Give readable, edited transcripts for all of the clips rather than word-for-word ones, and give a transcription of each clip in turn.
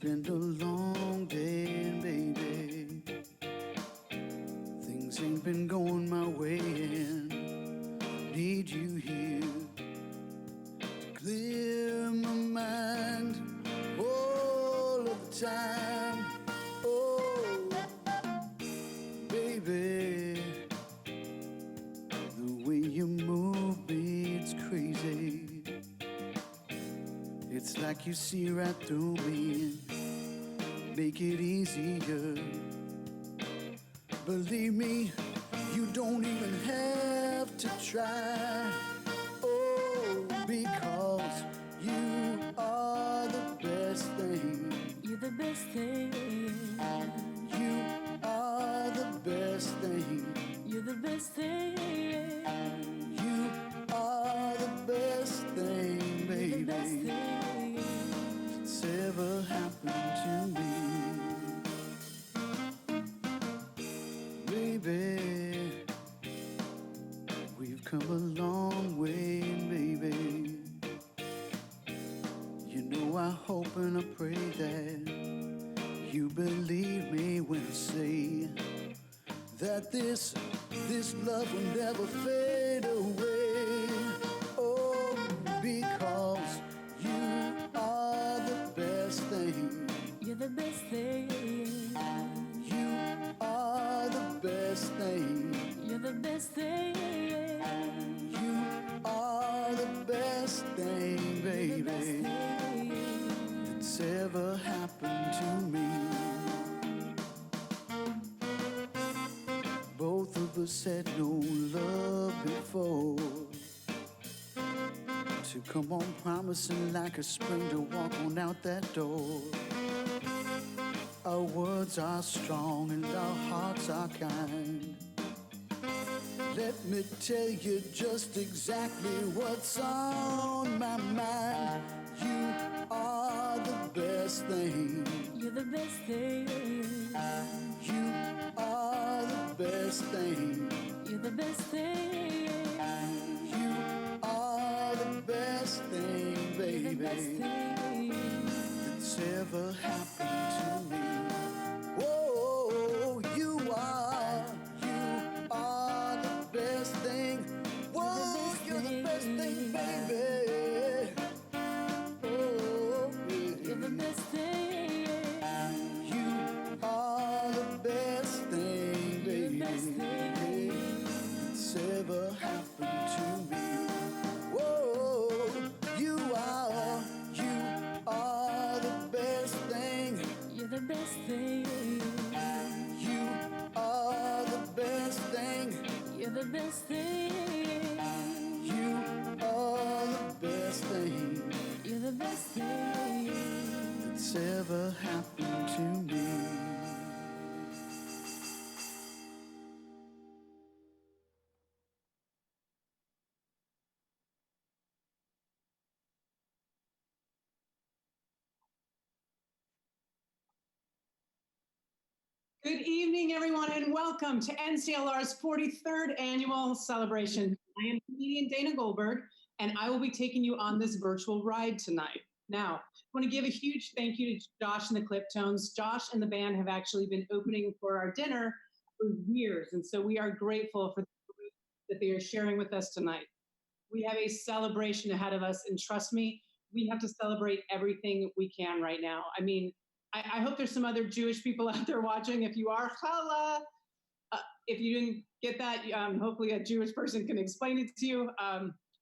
been a long day, baby. Things ain't been going my way, and need you here to clear my mind all of the time. Oh, baby, the way you move me, it's crazy. It's like you see right through me and make it easier. Believe me, you don't even have to try. Oh, because you are the best thing. You're the best thing. You are the best thing. You're the best thing. You are the best thing, baby. You're the best thing. That's ever happened to me. Baby, we've come a long way, baby. You know I hope and I pray that you believe me when I say that this love will never fade away. Oh, because you are the best thing. You're the best thing. You are the best thing. You're the best thing. You are the best thing, baby, that's ever happened to me. Both of us had no love before, to come on promising like a spring to walk on out that door. Our words are strong and our hearts are kind. Let me tell you just exactly what's on my mind. You are the best thing. You're the best thing. You are the best thing. You're the best thing. You are the best thing, You're the baby, best thing. that's ever happened to me. Whoa, you are the best thing. Whoa, you're the best thing, baby. Oh, You're the best thing. you are the best thing, You're the baby, best thing. that's ever happened to me. Whoa, you are the best thing. You're the best thing. You are the best thing. You're the best thing. You are the best thing You're the best thing. that's ever happened to me. Good evening, everyone, and welcome to NCLR's 43rd annual celebration. I am comedian Dana Goldberg, and I will be taking you on this virtual ride tonight. Now, I want to give a huge thank you to Josh and the Cliptones. Josh and the band have actually been opening for our dinner for years, and so we are grateful for the food that they are sharing with us tonight. We have a celebration ahead of us, and trust me, we have to celebrate everything we can right now. I mean, I hope there's some other Jewish people out there watching. If you are, challah. If you didn't get that, hopefully a Jewish person can explain it to you.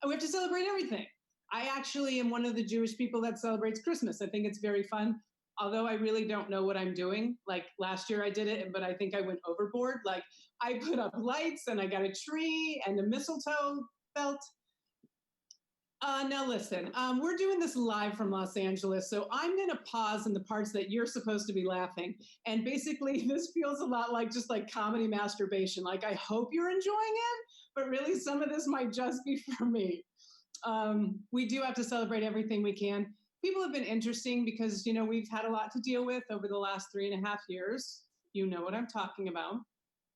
We have to celebrate everything. I actually am one of the Jewish people that celebrates Christmas. I think it's very fun, although I really don't know what I'm doing. Like last year I did it, but I think I went overboard. Like I put up lights and I got a tree and a mistletoe belt. Now listen, we're doing this live from Los Angeles, so I'm going to pause in the parts that you're supposed to be laughing. And basically, this feels a lot like just like comedy masturbation. Like, I hope you're enjoying it, but really some of this might just be for me. We do have to celebrate everything we can. People have been interesting because, you know, we've had a lot to deal with over the last 3.5 years. You know what I'm talking about.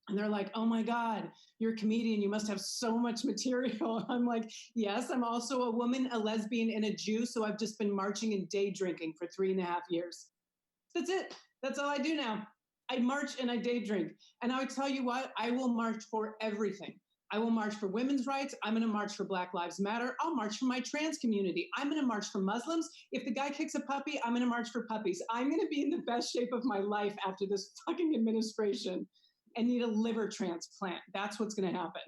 And they're like, oh my God, you're a comedian. You must have so much material. I'm like, yes, I'm also a woman, a lesbian, and a Jew. So I've just been marching and day drinking for 3.5 years. That's it. That's all I do now. I march and I day drink. And I would tell you what, I will march for everything. I will march for women's rights. I'm going to march for Black Lives Matter. I'll march for my trans community. I'm going to march for Muslims. If the guy kicks a puppy, I'm going to march for puppies. I'm going to be in the best shape of my life after this fucking administration and need a liver transplant. That's what's going to happen.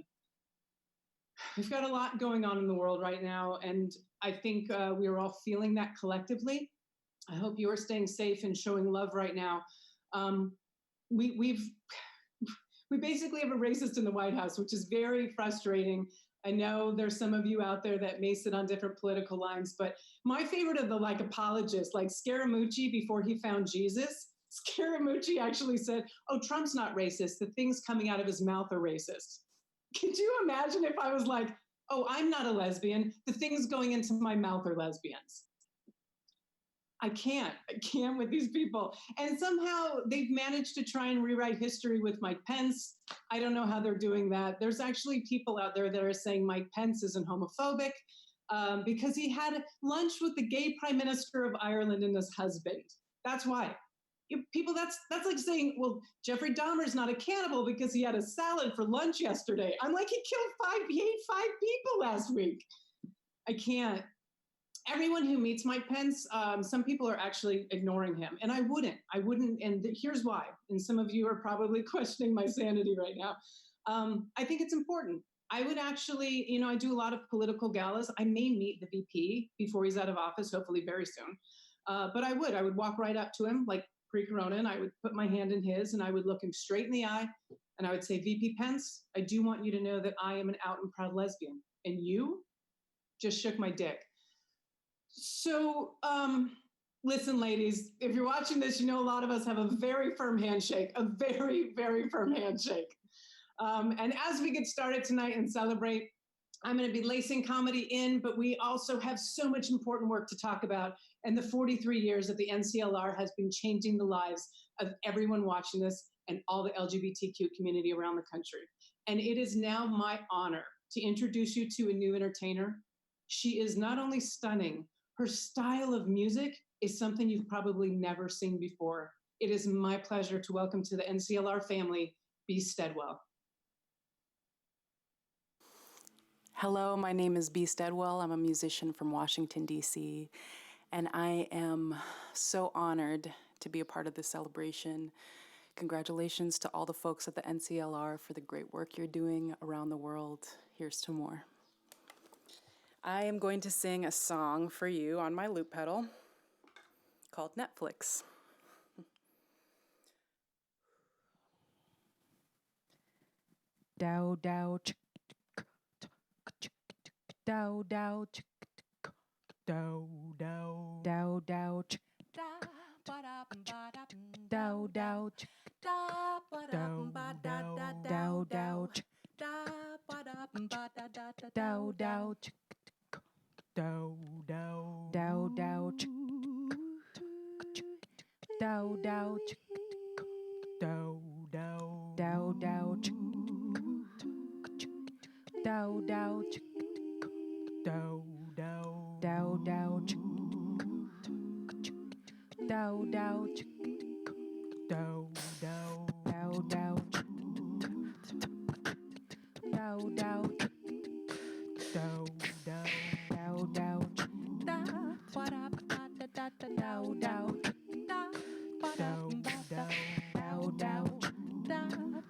We've got a lot going on in the world right now, and I think we are all feeling that collectively. I hope you are staying safe and showing love right now. We basically have a racist in the White House, which is very frustrating. I know there's some of you out there that may sit on different political lines, but my favorite of the apologists, like Scaramucci before he found Jesus, Scaramucci actually said, "Oh, Trump's not racist. The things coming out of his mouth are racist." Could you imagine if I was like, "Oh, I'm not a lesbian. The things going into my mouth are lesbians." I can't with these people. And somehow they've managed to try and rewrite history with Mike Pence. I don't know how they're doing that. There's actually people out there that are saying Mike Pence isn't homophobic because he had lunch with the gay prime minister of Ireland and his husband. That's why. People, that's like saying, well, Jeffrey Dahmer's not a cannibal because he had a salad for lunch yesterday. I'm like, he ate 5 people last week. I can't. Everyone who meets Mike Pence, some people are actually ignoring him, and I wouldn't, and here's why. And some of you are probably questioning my sanity right now. I think it's important. I would actually, I do a lot of political galas. I may meet the VP before he's out of office, hopefully very soon. But I would walk right up to him, like pre-corona, and I would put my hand in his, and I would look him straight in the eye, and I would say, "VP Pence, I do want you to know that I am an out and proud lesbian, and you just shook my dick." So, listen, ladies, if you're watching this, a lot of us have a very firm handshake, a very, very firm handshake. And as we get started tonight and celebrate, I'm going to be lacing comedy in, but we also have so much important work to talk about. And the 43 years that the NCLR has been changing the lives of everyone watching this and all the LGBTQ community around the country. And it is now my honor to introduce you to a new entertainer. She is not only stunning, her style of music is something you've probably never seen before. It is my pleasure to welcome to the NCLR family, Bee Steadwell. Hello, my name is Bee Steadwell. I'm a musician from Washington, D.C., and I am so honored to be a part of this celebration. Congratulations to all the folks at the NCLR for the great work you're doing around the world. Here's to more. I am going to sing a song for you on my loop pedal called Netflix. Dow dow chick dow dow chick dow dow dow dow chick dow dow chick dow dow dow chick dow dow chick dow dow dow dow chick dow dow chick dow dow dow dow chick dow dow chick dow dow dow dow chick dow dow chick dow dow dow dow chick dow dow dow dow dow dow da ba da ba da da da dow dow da ba da ba da dow dow da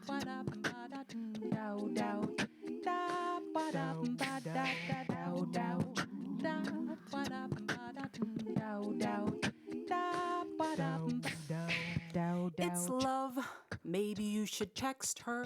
ba da ba da dow dow da ba da ba da da dow dow da ba da ba da dow dow da ba da dow dow. It's love. Maybe you should text her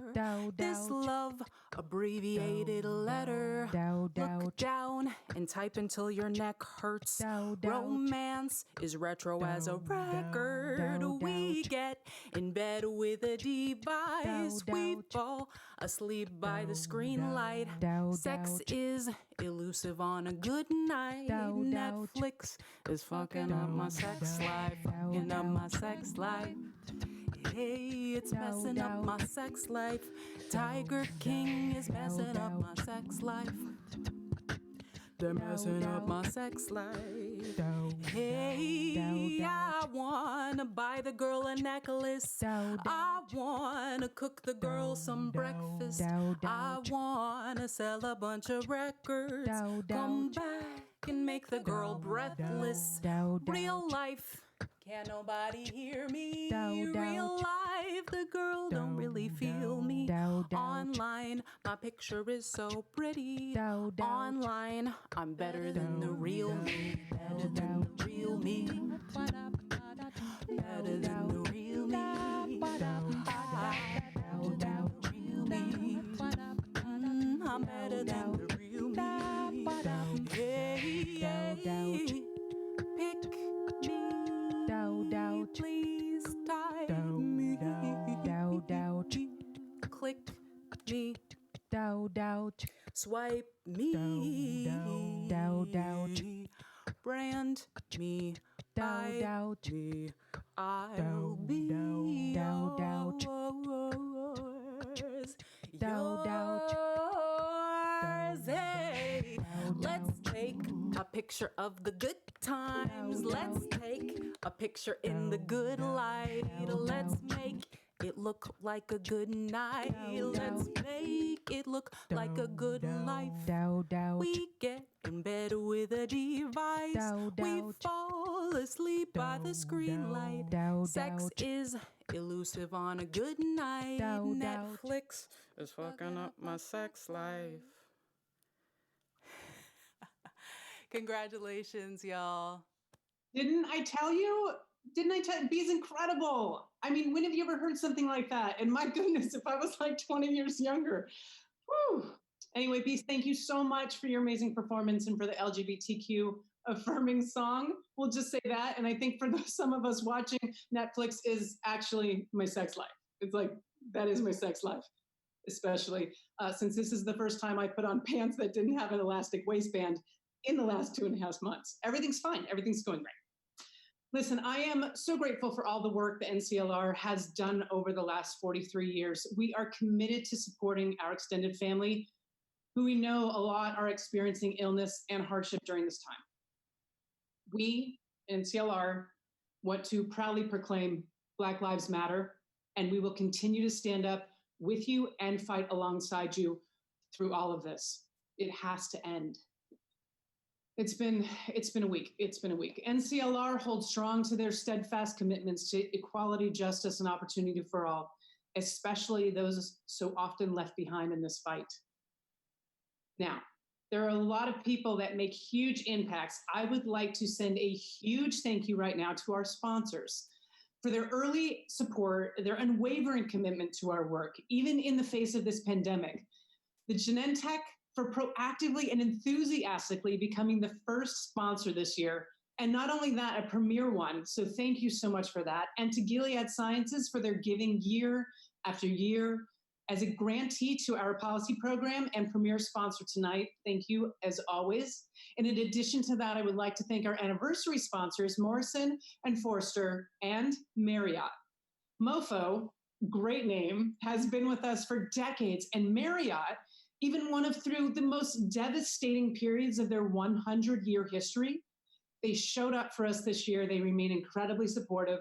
this love abbreviated letter. Look down and type until your neck hurts. Romance is retro as a record. We get in bed with a device. We fall asleep by the screen light. Sex is elusive on a good night. Netflix is fucking up my sex life. Fucking up my sex life. Hey, it's messing up my sex life. Tiger King is messing up my sex life. They're messing up my sex life. Hey, I wanna buy the girl a necklace. I wanna cook the girl some breakfast. I wanna sell a bunch of records. Come back and make the girl breathless. Real life, can't nobody hear me. Real life, the girl don't really feel me. Online, my picture is so pretty. Online, I'm better than the real me. Better than the real me. Better than the real me. I'm better than the real me. Hey, pick me, please type me. Click me, swipe me, brand me, buy me, I'll be yours. Hey, let's take a picture of the good times. Let's take a picture in the good light. Let's make it look like a good night. Let's make it look like a good life. We get in bed with a device. We fall asleep by the screen light. Sex is elusive on a good night. Netflix is fucking up my sex life. Congratulations, y'all. Didn't I tell you? B's incredible. I mean, when have you ever heard something like that? And my goodness, if I was like 20 years younger. Whew. Anyway, Beast, thank you so much for your amazing performance and for the LGBTQ affirming song. We'll just say that. And I think for some of us watching, Netflix is actually my sex life. It's like, that is my sex life, especially since this is the first time I put on pants that didn't have an elastic waistband in the last 2.5 months. Everything's fine. Everything's going great. Listen, I am so grateful for all the work the NCLR has done over the last 43 years. We are committed to supporting our extended family, who we know a lot are experiencing illness and hardship during this time. We, NCLR, want to proudly proclaim Black Lives Matter, and we will continue to stand up with you and fight alongside you through all of this. It has to end. It's been a week. It's been a week. NCLR holds strong to their steadfast commitments to equality, justice, and opportunity for all, especially those so often left behind in this fight. Now, there are a lot of people that make huge impacts. I would like to send a huge thank you right now to our sponsors for their early support, their unwavering commitment to our work, even in the face of this pandemic. The Genentech for proactively and enthusiastically becoming the first sponsor this year. And not only that, a premier one. So thank you so much for that. And to Gilead Sciences for their giving year after year as a grantee to our policy program and premier sponsor tonight. Thank you as always. And in addition to that, I would like to thank our anniversary sponsors, Morrison and Forster and Marriott. Mofo, great name, has been with us for decades, and Marriott, even one of through the most devastating periods of their 100-year history, they showed up for us this year. They remain incredibly supportive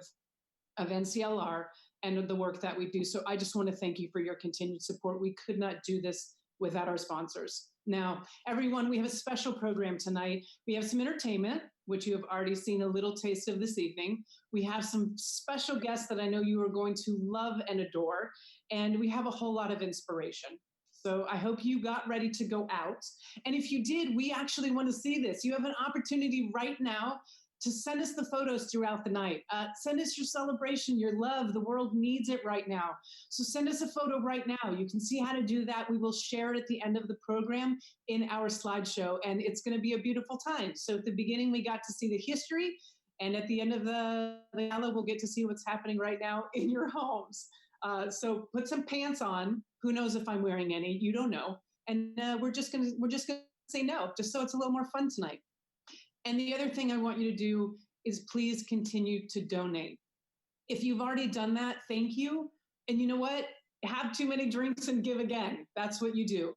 of NCLR and of the work that we do. So I just want to thank you for your continued support. We could not do this without our sponsors. Now, everyone, we have a special program tonight. We have some entertainment, which you have already seen a little taste of this evening. We have some special guests that I know you are going to love and adore. And we have a whole lot of inspiration. So I hope you got ready to go out. And if you did, we actually want to see this. You have an opportunity right now to send us the photos throughout the night. Send us your celebration, your love. The world needs it right now. So send us a photo right now. You can see how to do that. We will share it at the end of the program in our slideshow, and it's going to be a beautiful time. So at the beginning, we got to see the history, and at the end of the gala, we'll get to see what's happening right now in your homes. So put some pants on. Who knows if I'm wearing any? You don't know. And we're just gonna say no, just so it's a little more fun tonight. And the other thing I want you to do is please continue to donate. If you've already done that, thank you. And you know what? Have too many drinks and give again. That's what you do.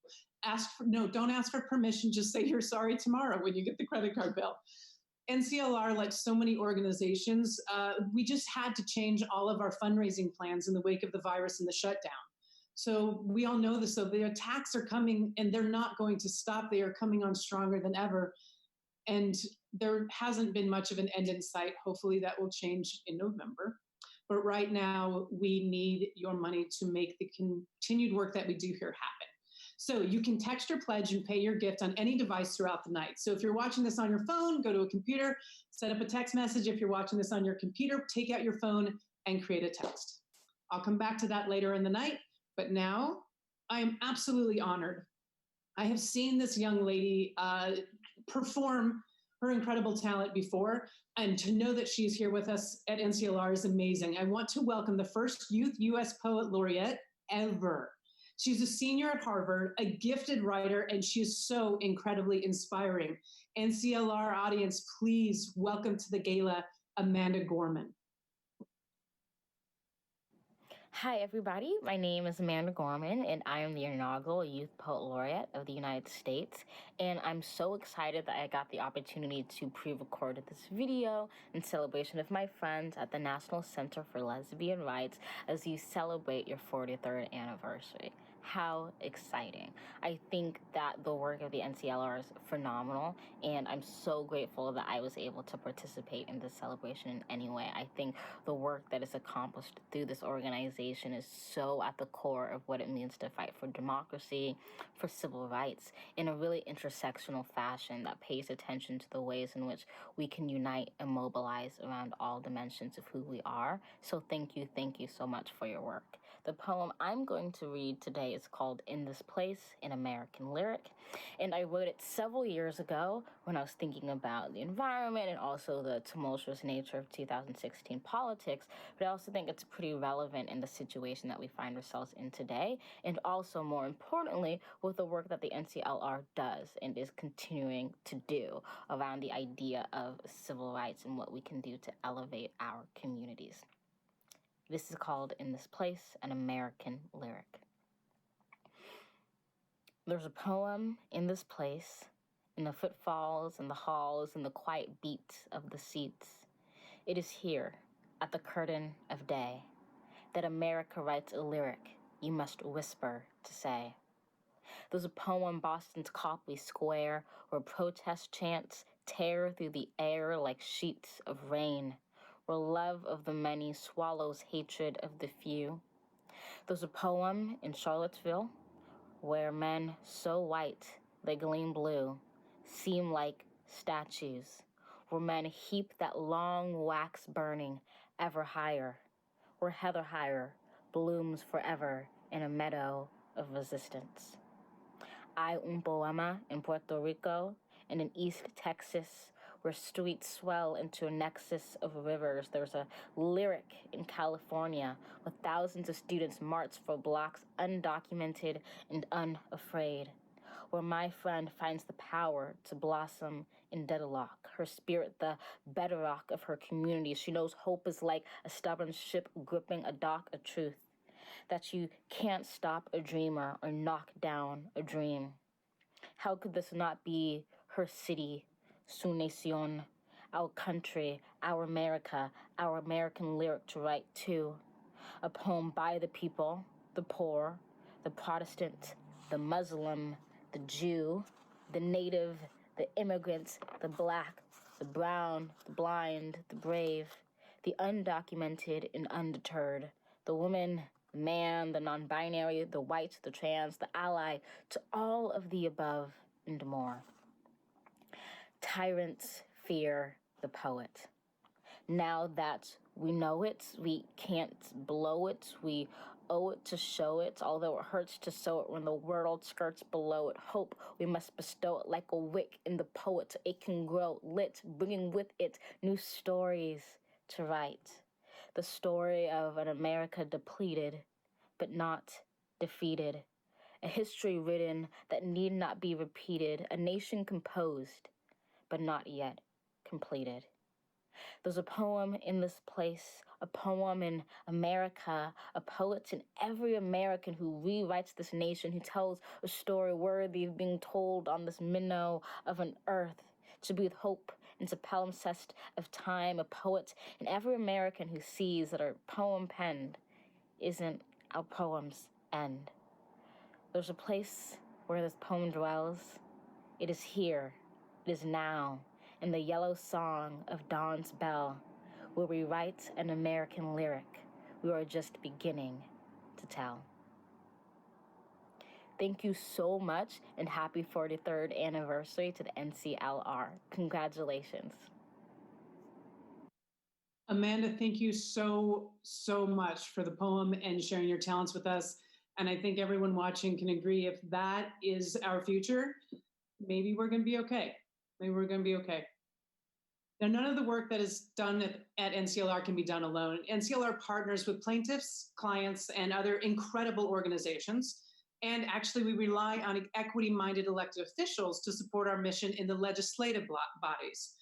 Don't ask for permission. Just say you're sorry tomorrow when you get the credit card bill. NCLR, like so many organizations, we just had to change all of our fundraising plans in the wake of the virus and the shutdown. So we all know this. So the attacks are coming and they're not going to stop. They are coming on stronger than ever. And there hasn't been much of an end in sight. Hopefully that will change in November. But right now, we need your money to make the continued work that we do here happen. So you can text your pledge and pay your gift on any device throughout the night. So if you're watching this on your phone, go to a computer, set up a text message. If you're watching this on your computer, take out your phone and create a text. I'll come back to that later in the night. But now I am absolutely honored. I have seen this young lady perform her incredible talent before, and to know that she's here with us at NCLR is amazing. I want to welcome the first Youth U.S. Poet Laureate ever. She's a senior at Harvard, a gifted writer, and she is so incredibly inspiring. NCLR audience, please welcome to the gala, Amanda Gorman. Hi, everybody. My name is Amanda Gorman, and I am the inaugural Youth Poet Laureate of the United States. And I'm so excited that I got the opportunity to pre-record this video in celebration of my friends at the National Center for Lesbian Rights as you celebrate your 43rd anniversary. How exciting. I think that the work of the NCLR is phenomenal, and I'm so grateful that I was able to participate in this celebration in any way. I think the work that is accomplished through this organization is so at the core of what it means to fight for democracy, for civil rights, in a really intersectional fashion that pays attention to the ways in which we can unite and mobilize around all dimensions of who we are. So thank you so much for your work. The poem I'm going to read today is called In This Place, an American Lyric, and I wrote it several years ago when I was thinking about the environment and also the tumultuous nature of 2016 politics, but I also think it's pretty relevant in the situation that we find ourselves in today, and also, more importantly, with the work that the NCLR does and is continuing to do around the idea of civil rights and what we can do to elevate our communities. This is called In This Place, an American Lyric. There's a poem in this place, in the footfalls and the halls and the quiet beats of the seats. It is here, at the curtain of day, that America writes a lyric you must whisper to say. There's a poem, Boston's Copley Square, where protest chants tear through the air like sheets of rain, where love of the many swallows hatred of the few. There's a poem in Charlottesville where men so white they gleam blue seem like statues, where men heap that long wax burning ever higher, where heather higher blooms forever in a meadow of resistance. Hay un poema in Puerto Rico and in East Texas where streets swell into a nexus of rivers. There's a lyric in California where thousands of students march for blocks undocumented and unafraid, where my friend finds the power to blossom in deadlock, her spirit the bedrock of her community. She knows hope is like a stubborn ship gripping a dock of truth, that you can't stop a dreamer or knock down a dream. How could this not be her city, su nación, our country, our America, our American lyric to write to? A poem by the people, the poor, the Protestant, the Muslim, the Jew, the native, the immigrant, the black, the brown, the blind, the brave, the undocumented and undeterred, the woman, the man, the non-binary, the white, the trans, the ally, to all of the above and more. Tyrants fear the poet. Now that we know it, we can't blow it, we owe it to show it, although it hurts to sow it when the world skirts below it. Hope we must bestow it like a wick in the poet, so it can grow lit, bringing with it new stories to write. The story of an America depleted, but not defeated. A history written that need not be repeated. A nation composed, but not yet completed. There's a poem in this place, a poem in America, a poet in every American who rewrites this nation, who tells a story worthy of being told on this minnow of an earth, to breathe hope into palimpsest of time, a poet, and every American who sees that our poem penned isn't our poem's end. There's a place where this poem dwells. It is here, it is now, in the yellow song of dawn's bell, where we write an American lyric we are just beginning to tell. Thank you so much, and happy 43rd anniversary to the NCLR. Congratulations. Amanda, thank you so much for the poem and sharing your talents with us. And I think everyone watching can agree, if that is our future, maybe we're going to be okay. Maybe we're going to be okay. Now, none of the work that is done at NCLR can be done alone. NCLR partners with plaintiffs, clients, and other incredible organizations. And actually, we rely on equity-minded elected officials to support our mission in the legislative bodies.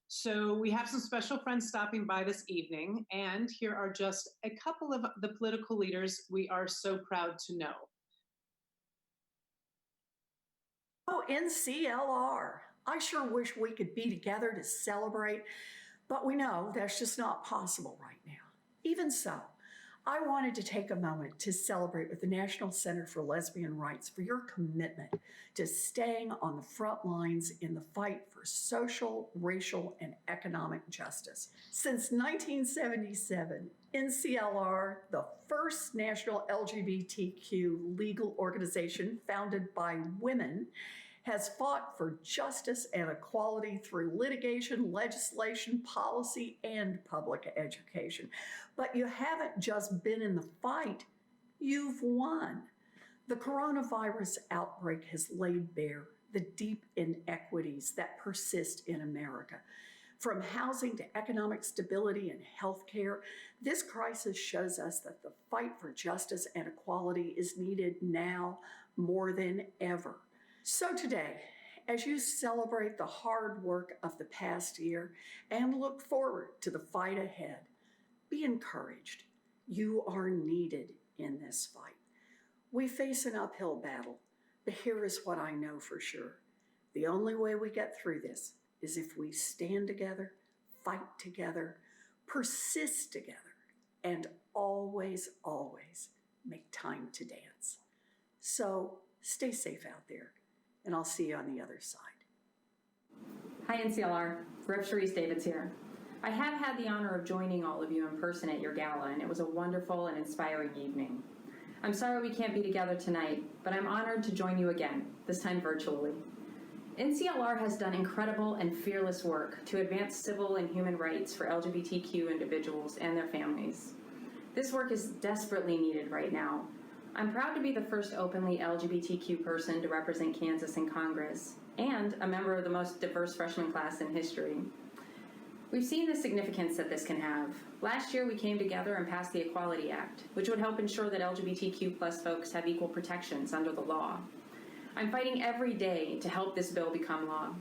So we have some special friends stopping by this evening, and here are just a couple of the political leaders we are so proud to know. Oh, NCLR. I sure wish we could be together to celebrate, but we know that's just not possible right now. Even so, I wanted to take a moment to celebrate with the National Center for Lesbian Rights for your commitment to staying on the front lines in the fight for social, racial, and economic justice. Since 1977, NCLR, the first national LGBTQ legal organization founded by women, has fought for justice and equality through litigation, legislation, policy, and public education. But you haven't just been in the fight, you've won. The coronavirus outbreak has laid bare the deep inequities that persist in America. From housing to economic stability and healthcare, this crisis shows us that the fight for justice and equality is needed now more than ever. So today, as you celebrate the hard work of the past year and look forward to the fight ahead, be encouraged. You are needed in this fight. We face an uphill battle, but here is what I know for sure. The only way we get through this is if we stand together, fight together, persist together, and always, always make time to dance. So stay safe out there, and I'll see you on the other side. Hi NCLR, Rep. Sharice Davids here. I have had the honor of joining all of you in person at your gala, and it was a wonderful and inspiring evening. I'm sorry we can't be together tonight, but I'm honored to join you again, this time virtually. NCLR has done incredible and fearless work to advance civil and human rights for LGBTQ individuals and their families. This work is desperately needed right now. I'm proud to be the first openly LGBTQ person to represent Kansas in Congress, and a member of the most diverse freshman class in history. We've seen the significance that this can have. Last year, we came together and passed the Equality Act, which would help ensure that LGBTQ+ folks have equal protections under the law. I'm fighting every day to help this bill become law.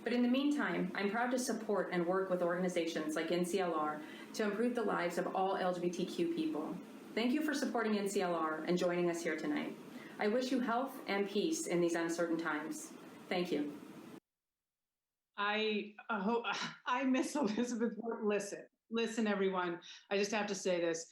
But in the meantime, I'm proud to support and work with organizations like NCLR to improve the lives of all LGBTQ people. Thank you for supporting NCLR and joining us here tonight. I wish you health and peace in these uncertain times. Thank you. I miss Elizabeth Warren. Listen, everyone. I just have to say this.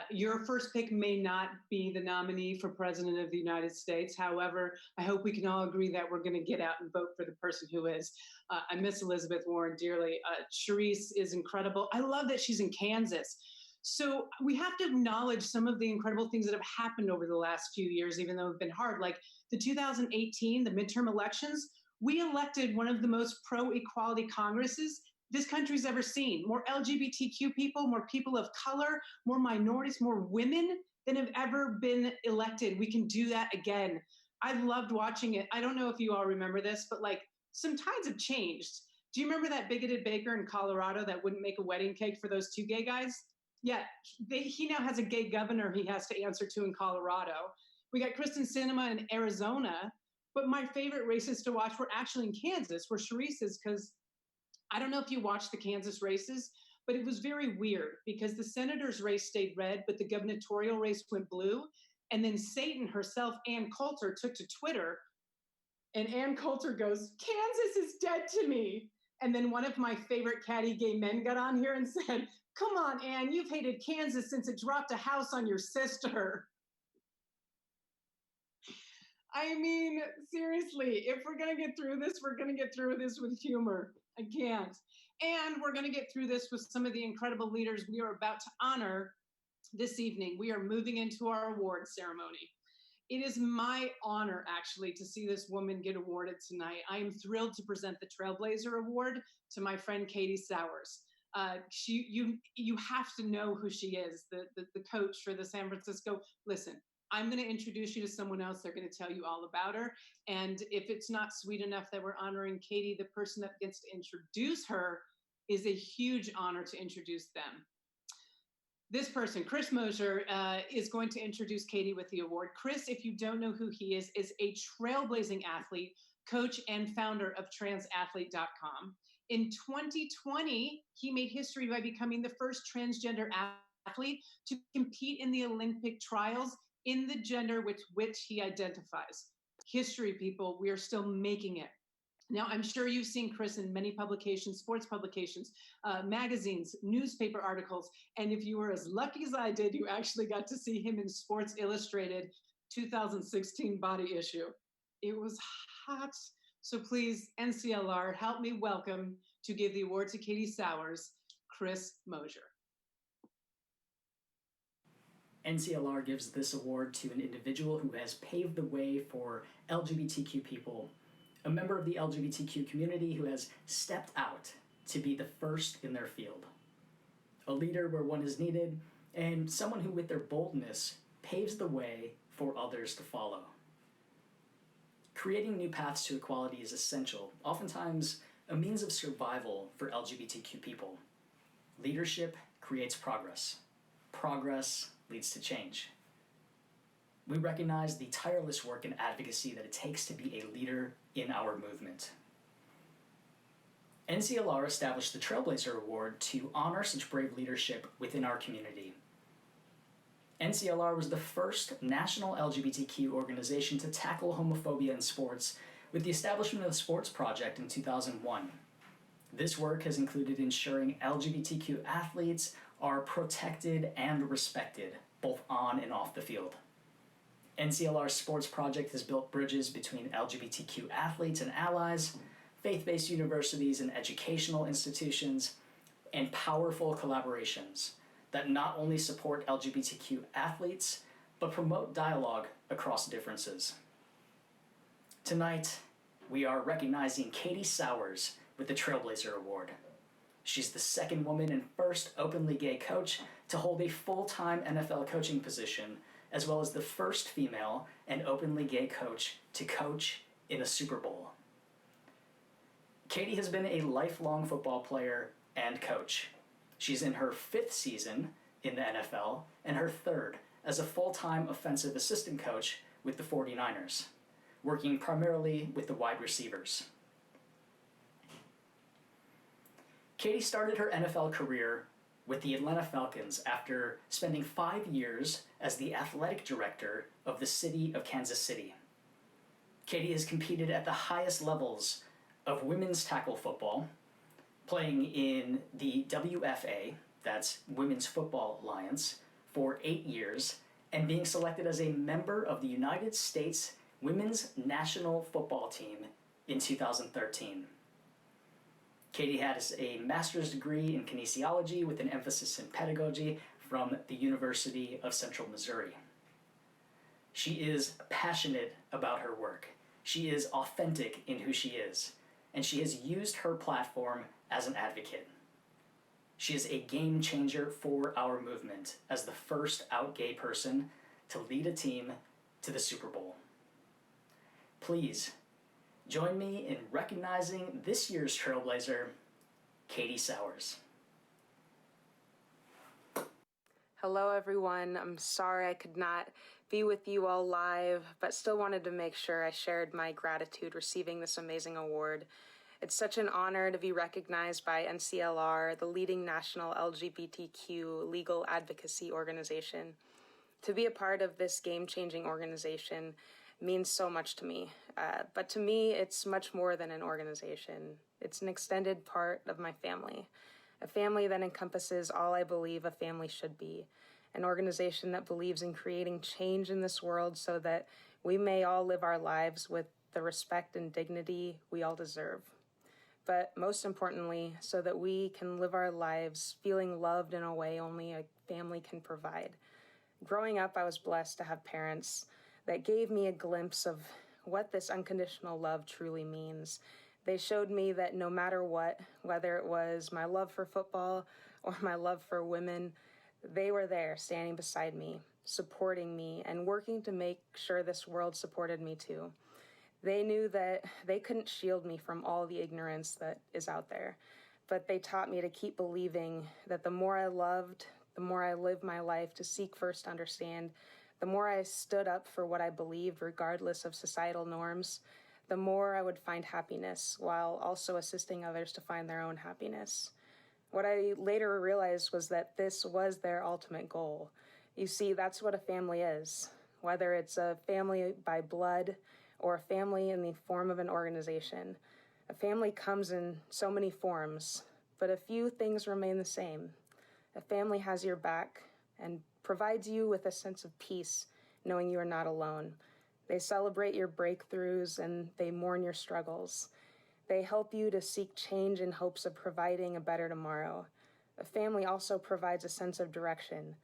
Your first pick may not be the nominee for President of the United States. However, I hope we can all agree that we're going to get out and vote for the person who is. I miss Elizabeth Warren dearly. Sharice is incredible. I love that she's in Kansas. So we have to acknowledge some of the incredible things that have happened over the last few years, even though it's been hard. Like the 2018, the midterm elections, we elected one of the most pro-equality Congresses this country's ever seen. More LGBTQ people, more people of color, more minorities, more women than have ever been elected. We can do that again. I loved watching it. I don't know if you all remember this, but like some tides have changed. Do you remember that bigoted baker in Colorado that wouldn't make a wedding cake for those two gay guys? Yeah, he now has a gay governor he has to answer to in Colorado. We got Kristen Sinema in Arizona. But my favorite races to watch were actually in Kansas, where Sharice is, because I don't know if you watched the Kansas races, but it was very weird because the senator's race stayed red, but the gubernatorial race went blue. And then Satan herself, Ann Coulter, took to Twitter, and Ann Coulter goes, "Kansas is dead to me." And then one of my favorite catty gay men got on here and said, "Come on, Ann, you've hated Kansas since it dropped a house on your sister." I mean, seriously, if we're going to get through this, we're going to get through this with humor. I can't. And we're going to get through this with some of the incredible leaders we are about to honor this evening. We are moving into our award ceremony. It is my honor, actually, to see this woman get awarded tonight. I am thrilled to present the Trailblazer Award to my friend Katie Sowers. You have to know who she is, the coach for the San Francisco. Listen, I'm going to introduce you to someone else. They're going to tell you all about her. And if it's not sweet enough that we're honoring Katie, the person that gets to introduce her is a huge honor to introduce them. This person, Chris Mosier, is going to introduce Katie with the award. Chris, if you don't know who he is a trailblazing athlete, coach, and founder of transathlete.com. In 2020, he made history by becoming the first transgender athlete to compete in the Olympic trials in the gender with which he identifies. History, people, we are still making it. Now, I'm sure you've seen Chris in many publications, sports publications, magazines, newspaper articles, and if you were as lucky as I did, you actually got to see him in Sports Illustrated 2016 body issue. It was hot. So please, NCLR, help me welcome to give the award to Katie Sowers, Chris Mosier. NCLR gives this award to an individual who has paved the way for LGBTQ people, a member of the LGBTQ community who has stepped out to be the first in their field, a leader where one is needed, and someone who with their boldness paves the way for others to follow. Creating new paths to equality is essential, oftentimes a means of survival for LGBTQ people. Leadership creates progress. Progress leads to change. We recognize the tireless work and advocacy that it takes to be a leader in our movement. NCLR established the Trailblazer Award to honor such brave leadership within our community. NCLR was the first national LGBTQ organization to tackle homophobia in sports with the establishment of the Sports Project in 2001. This work has included ensuring LGBTQ athletes are protected and respected, both on and off the field. NCLR Sports Project has built bridges between LGBTQ athletes and allies, faith-based universities and educational institutions, and powerful collaborations that not only support LGBTQ athletes, but promote dialogue across differences. Tonight, we are recognizing Katie Sowers with the Trailblazer Award. She's the second woman and first openly gay coach to hold a full-time NFL coaching position, as well as the first female and openly gay coach to coach in a Super Bowl. Katie has been a lifelong football player and coach. She's in her 5th season in the NFL and her 3rd as a full-time offensive assistant coach with the 49ers, working primarily with the wide receivers. Katie started her NFL career with the Atlanta Falcons after spending 5 years as the athletic director of the city of Kansas City. Katie has competed at the highest levels of women's tackle football, playing in the WFA, that's Women's Football Alliance, for 8 years, and being selected as a member of the United States Women's National Football Team in 2013. Katie has a master's degree in kinesiology with an emphasis in pedagogy from the University of Central Missouri. She is passionate about her work. She is authentic in who she is, and she has used her platform as an advocate. She is a game changer for our movement as the first out gay person to lead a team to the Super Bowl. Please join me in recognizing this year's Trailblazer, Katie Sowers. Hello, everyone. I'm sorry I could not be with you all live, but still wanted to make sure I shared my gratitude receiving this amazing award. It's such an honor to be recognized by NCLR, the leading national LGBTQ legal advocacy organization. To be a part of this game-changing organization means so much to me. But to me, it's much more than an organization. It's an extended part of my family, a family that encompasses all I believe a family should be, an organization that believes in creating change in this world so that we may all live our lives with the respect and dignity we all deserve. But most importantly, so that we can live our lives feeling loved in a way only a family can provide. Growing up, I was blessed to have parents that gave me a glimpse of what this unconditional love truly means. They showed me that no matter what, whether it was my love for football or my love for women, they were there standing beside me, supporting me, and working to make sure this world supported me too. They knew that they couldn't shield me from all the ignorance that is out there, but they taught me to keep believing that the more I loved, the more I lived my life to seek first to understand, the more I stood up for what I believed regardless of societal norms, the more I would find happiness while also assisting others to find their own happiness. What I later realized was that this was their ultimate goal. You see, that's what a family is, whether it's a family by blood or a family in the form of an organization. A family comes in so many forms, but a few things remain the same. A family has your back and provides you with a sense of peace, knowing you are not alone. They celebrate your breakthroughs and they mourn your struggles. They help you to seek change in hopes of providing a better tomorrow. A family also provides a sense of direction.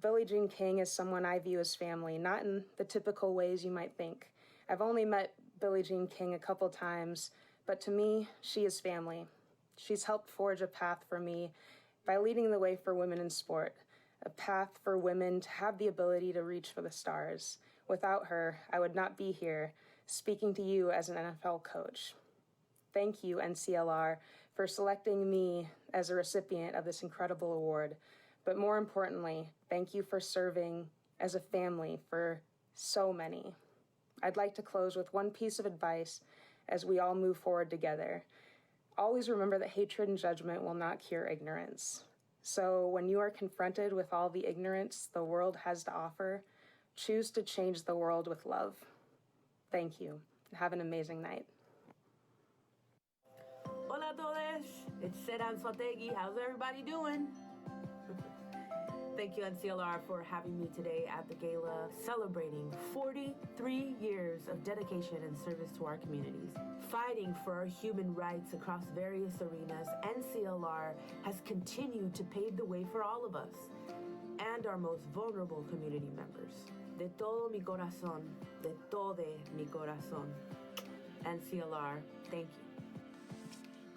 Billie Jean King is someone I view as family, not in the typical ways you might think. I've only met Billie Jean King a couple times, but to me, she is family. She's helped forge a path for me by leading the way for women in sport, a path for women to have the ability to reach for the stars. Without her, I would not be here speaking to you as an NFL coach. Thank you, NCLR, for selecting me as a recipient of this incredible award. But more importantly, thank you for serving as a family for so many. I'd like to close with one piece of advice as we all move forward together. Always remember that hatred and judgment will not cure ignorance. So when you are confronted with all the ignorance the world has to offer, choose to change the world with love. Thank you. Have an amazing night. Hola todos, it's Seran Swategi. How's everybody doing? Thank you, NCLR, for having me today at the gala celebrating 43 years of dedication and service to our communities. Fighting for our human rights across various arenas, NCLR has continued to pave the way for all of us and our most vulnerable community members. De todo mi corazón, de todo mi corazón. NCLR, thank you.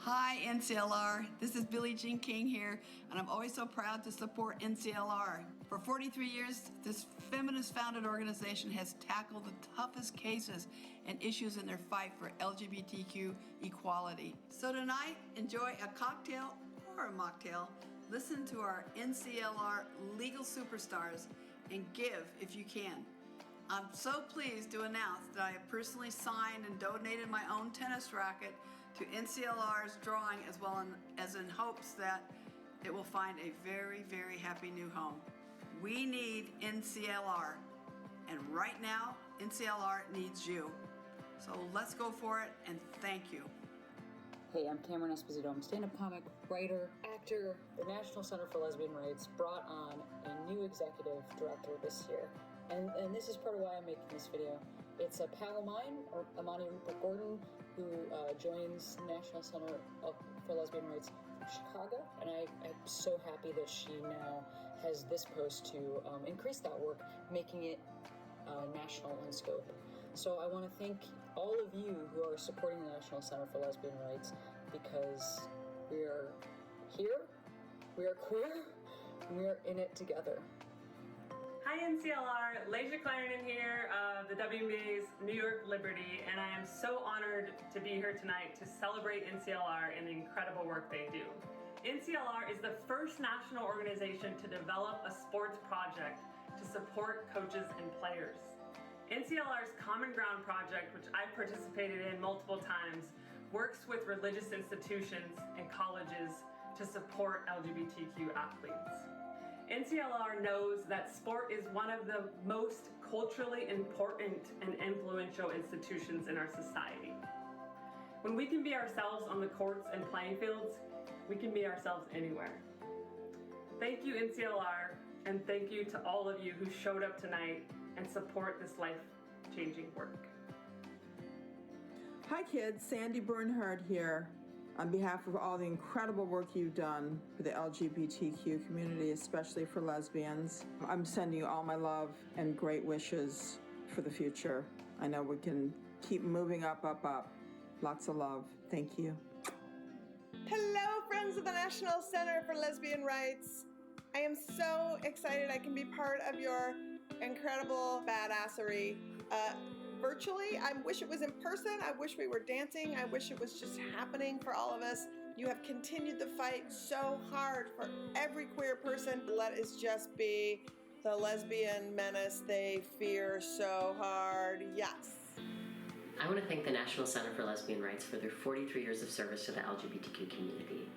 Hi, NCLR. This is Billie Jean King here, and I'm always so proud to support NCLR. For 43 years, this feminist-founded organization has tackled the toughest cases and issues in their fight for LGBTQ equality. So tonight, enjoy a cocktail or a mocktail, listen to our NCLR legal superstars, and give if you can. I'm so pleased to announce that I have personally signed and donated my own tennis racket to NCLR's drawing, as well as in hopes that it will find a very, very happy new home. We need NCLR, and right now, NCLR needs you. So let's go for it, and thank you. Hey, I'm Cameron Esposito. I'm a stand-up comic, writer, actor. The National Center for Lesbian Rights brought on a new executive director this year, and this is part of why I'm making this video. It's a pal of mine, Amani Rupert Gordon, who joins National Center for Lesbian Rights from Chicago, and I'm so happy that she now has this post to increase that work, making it national in scope. So I want to thank all of you who are supporting the National Center for Lesbian Rights, because we are here, we are queer, and we are in it together. Hi NCLR, Leisha Clarendon here of the WNBA's New York Liberty, and I am so honored to be here tonight to celebrate NCLR and the incredible work they do. NCLR is the first national organization to develop a sports project to support coaches and players. NCLR's Common Ground project, which I've participated in multiple times, works with religious institutions and colleges to support LGBTQ athletes. NCLR knows that sport is one of the most culturally important and influential institutions in our society. When we can be ourselves on the courts and playing fields, we can be ourselves anywhere. Thank you, NCLR, and thank you to all of you who showed up tonight and support this life-changing work. Hi kids, Sandy Bernhard here. On behalf of all the incredible work you've done for the LGBTQ community, especially for lesbians, I'm sending you all my love and great wishes for the future. I know we can keep moving up, up, up. Lots of love. Thank you. Hello, friends of the National Center for Lesbian Rights. I am so excited I can be part of your incredible badassery. Virtually, I wish it was in person. I wish we were dancing. I wish it was just happening for all of us. You have continued the fight so hard for every queer person. Let us just be the lesbian menace they fear so hard. Yes. I want to thank the National Center for Lesbian Rights for their 43 years of service to the LGBTQ community.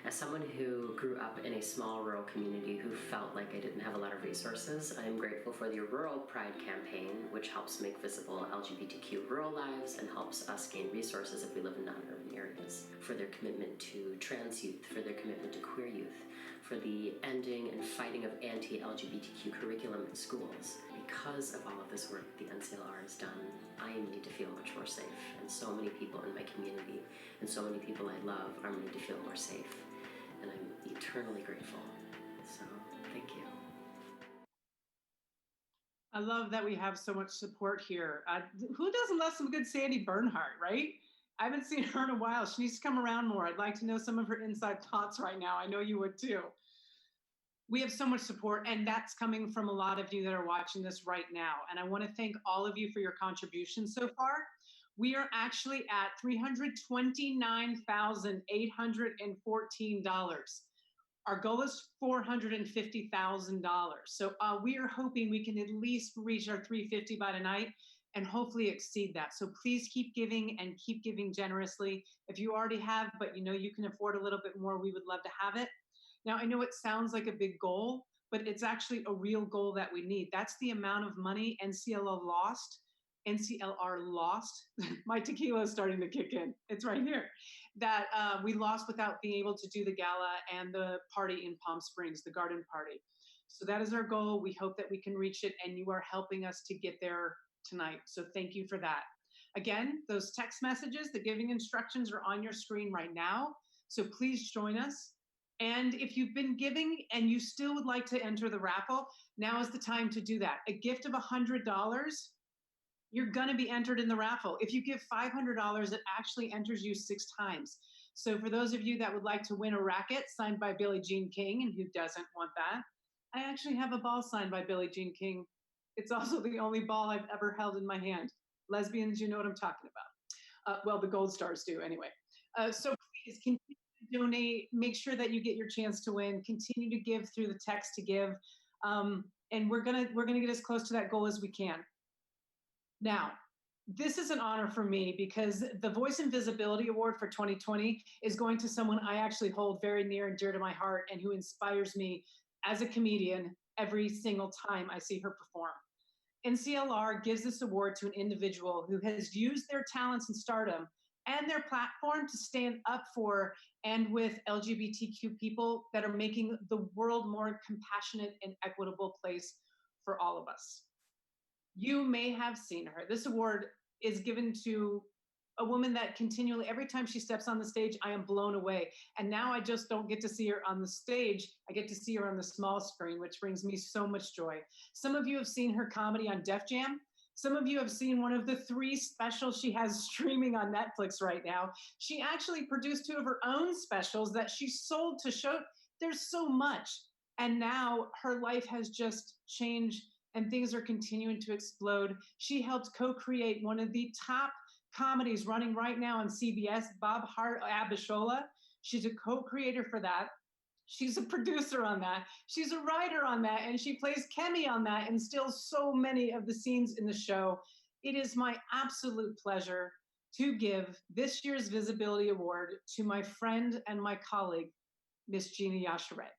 As someone who grew up in a small rural community who felt like I didn't have a lot of resources, I am grateful for the Rural Pride campaign, which helps make visible LGBTQ rural lives and helps us gain resources if we live in non-urban areas, for their commitment to trans youth, for their commitment to queer youth, for the ending and fighting of anti-LGBTQ curriculum in schools. Because of all of this work the NCLR has done, I am made to feel much more safe, and so many people in my community and so many people I love are made to feel more safe, and I'm eternally grateful. So, thank you. I love that we have so much support here. Who doesn't love some good Sandy Bernhardt, right? I haven't seen her in a while. She needs to come around more. I'd like to know some of her inside thoughts right now. I know you would too. We have so much support, and that's coming from a lot of you that are watching this right now. And I want to thank all of you for your contributions so far. We are actually at $329,814. Our goal is $450,000. So we are hoping we can at least reach our $350 by tonight and hopefully exceed that. So please keep giving and keep giving generously. If you already have, but you know you can afford a little bit more, we would love to have it. Now, I know it sounds like a big goal, but it's actually a real goal that we need. That's the amount of money NCLR lost. My tequila is starting to kick in. It's right here. That we lost without being able to do the gala and the party in Palm Springs, the garden party. So that is our goal. We hope that we can reach it, and you are helping us to get there tonight. So thank you for that. Again, those text messages, the giving instructions are on your screen right now. So please join us. And if you've been giving and you still would like to enter the raffle, now is the time to do that. A gift of $100, you're gonna be entered in the raffle. If you give $500, it actually enters you 6 times. So for those of you that would like to win a racket signed by Billie Jean King, and who doesn't want that, I actually have a ball signed by Billie Jean King. It's also the only ball I've ever held in my hand. Lesbians, you know what I'm talking about. Well, the Gold Stars do anyway. So please continue to donate, make sure that you get your chance to win, continue to give through the text to give. And we're gonna get as close to that goal as we can. Now, this is an honor for me because the Voice and Visibility Award for 2020 is going to someone I actually hold very near and dear to my heart and who inspires me as a comedian every single time I see her perform. NCLR gives this award to an individual who has used their talents and stardom and their platform to stand up for and with LGBTQ people that are making the world more compassionate and equitable place for all of us. You may have seen her. This award is given to a woman that continually, every time she steps on the stage, I am blown away. And now I just don't get to see her on the stage. I get to see her on the small screen, which brings me so much joy. Some of you have seen her comedy on Def Jam. Some of you have seen one of the 3 specials she has streaming on Netflix right now. She actually produced 2 of her own specials that she sold to show. There's so much. And now her life has just changed and things are continuing to explode. She helped co-create one of the top comedies running right now on CBS, Bob Hart Abishola. She's a co-creator for that. She's a producer on that. She's a writer on that, and she plays Kemi on that and steals so many of the scenes in the show. It is my absolute pleasure to give this year's Visibility Award to my friend and my colleague, Miss Gina Yasharet.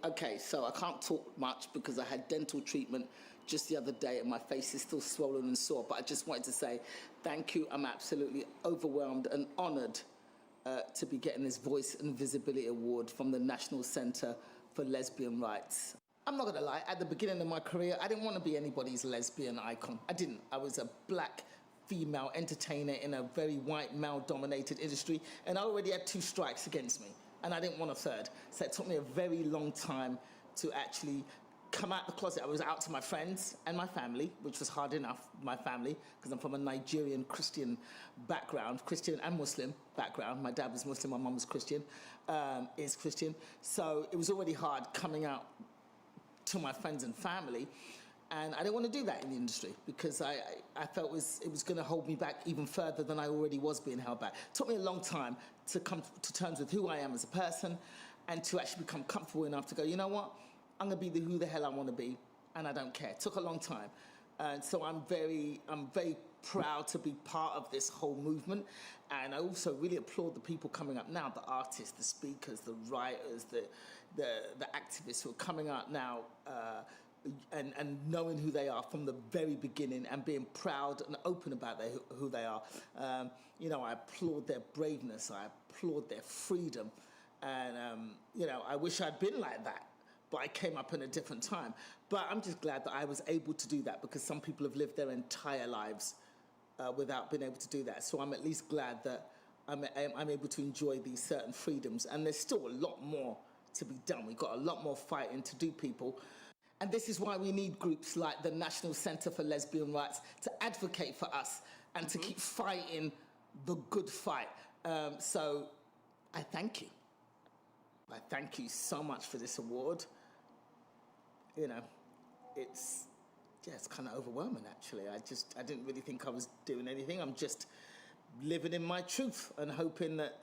Okay, so I can't talk much because I had dental treatment just the other day and my face is still swollen and sore, but I just wanted to say thank you. I'm absolutely overwhelmed and honoured to be getting this Voice and Visibility Award from the National Centre for Lesbian Rights. I'm not going to lie, at the beginning of my career, I didn't want to be anybody's lesbian icon. I didn't. I was a black female entertainer in a very white male-dominated industry, and I already had 2 strikes against me, and I didn't want a third. So it took me a very long time to actually come out the closet. I was out to my friends and my family, which was hard enough, my family, because I'm from a Nigerian Christian background, Christian and Muslim background. My dad was Muslim, my mum was Christian, is Christian. So it was already hard coming out to my friends and family. And I didn't want to do that in the industry because I felt it was going to hold me back even further than I already was being held back. It took me a long time to come to terms with who I am as a person and to actually become comfortable enough to go, you know what? I'm going to be who the hell I want to be, and I don't care. It took a long time. And so I'm very proud to be part of this whole movement. And I also really applaud the people coming up now, the artists, the speakers, the writers, the activists who are coming out now and knowing who they are from the very beginning and being proud and open about who they are. You know, I applaud their braveness. I applaud their freedom. And, you know, I wish I'd been like that, but I came up in a different time. But I'm just glad that I was able to do that because some people have lived their entire lives without being able to do that. So I'm at least glad that I'm able to enjoy these certain freedoms. And there's still a lot more to be done. We've got a lot more fighting to do, people. And this is why we need groups like the National Centre for Lesbian Rights to advocate for us and to keep fighting the good fight. So I thank you. I thank you so much for this award. You know, it's kind of overwhelming, actually. I didn't really think I was doing anything. I'm just living in my truth and hoping that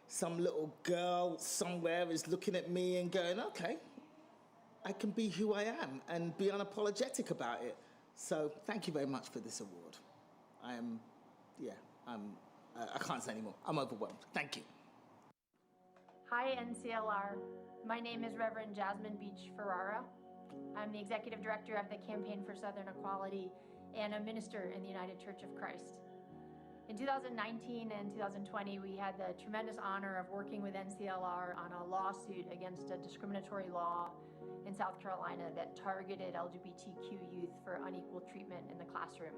some little girl somewhere is looking at me and going, okay, I can be who I am and be unapologetic about it. So thank you very much for this award. I can't say anymore. I'm overwhelmed. Thank you. Hi, NCLR. My name is Reverend Jasmine Beach Ferrara. I'm the Executive Director of the Campaign for Southern Equality and a minister in the United Church of Christ. In 2019 and 2020, we had the tremendous honor of working with NCLR on a lawsuit against a discriminatory law in South Carolina that targeted LGBTQ youth for unequal treatment in the classroom.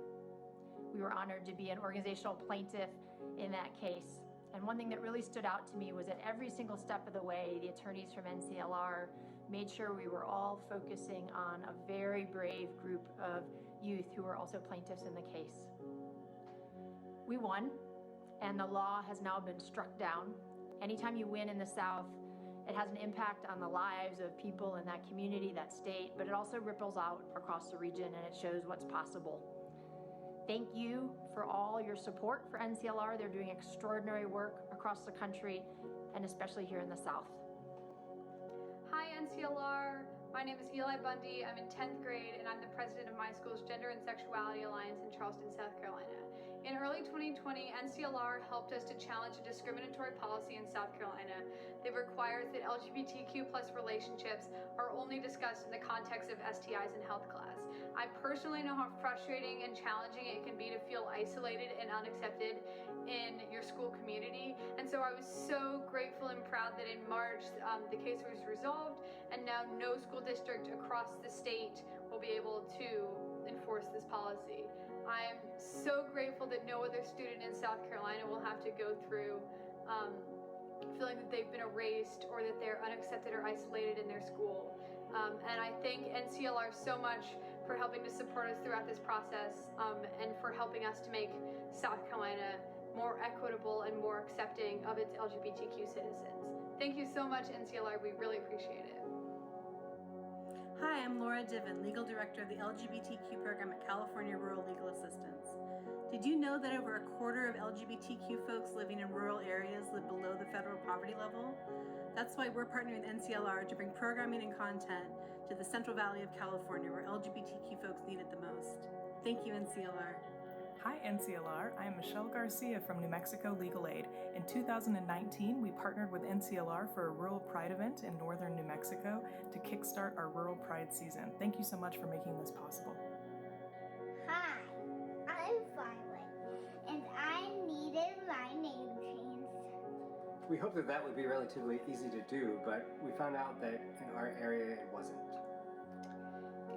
We were honored to be an organizational plaintiff in that case. And one thing that really stood out to me was that every single step of the way, the attorneys from NCLR made sure we were all focusing on a very brave group of youth who were also plaintiffs in the case. We won, and the law has now been struck down. Anytime you win in the South, it has an impact on the lives of people in that community, that state, but it also ripples out across the region and it shows what's possible. Thank you for all your support for NCLR. They're doing extraordinary work across the country and especially here in the South. Hi NCLR, my name is Eli Bundy. I'm in 10th grade and I'm the president of my school's Gender and Sexuality Alliance in Charleston, South Carolina. In early 2020, NCLR helped us to challenge a discriminatory policy in South Carolina that requires that LGBTQ+ relationships are only discussed in the context of STIs in health class. I personally know how frustrating and challenging it can be to feel isolated and unaccepted in your school community, and so I was so grateful and proud that in March the case was resolved, and now no school district across the state will be able to enforce this policy. I'm so grateful that no other student in South Carolina will have to go through feeling that they've been erased or that they're unaccepted or isolated in their school. And I thank NCLR so much for helping to support us throughout this process and for helping us to make South Carolina more equitable and more accepting of its LGBTQ citizens. Thank you so much, NCLR. We really appreciate it. Hi, I'm Laura Diven, Legal Director of the LGBTQ program at California Rural Legal Assistance. Did you know that over a quarter of LGBTQ folks living in rural areas live below the federal poverty level? That's why we're partnering with NCLR to bring programming and content to the Central Valley of California, where LGBTQ folks need it the most. Thank you, NCLR. Hi NCLR, I am Michelle Garcia from New Mexico Legal Aid. In 2019, we partnered with NCLR for a Rural Pride event in northern New Mexico to kickstart our Rural Pride season. Thank you so much for making this possible. Hi, I'm Violet, and I needed my name changed. We hoped that would be relatively easy to do, but we found out that in our area it wasn't.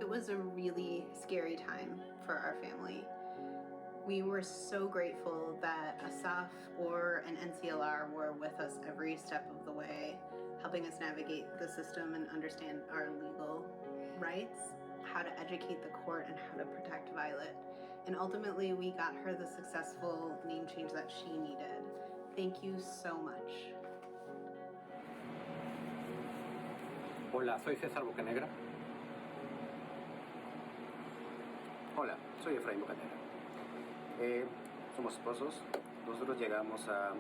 It was a really scary time for our family. We were so grateful that Asaf or an NCLR were with us every step of the way, helping us navigate the system and understand our legal rights, how to educate the court, and how to protect Violet. And ultimately, we got her the successful name change that she needed. Thank you so much. Hola, soy César Bocanegra. Hola, soy Efraín Bocanegra. Somos esposos. Nosotros llegamos a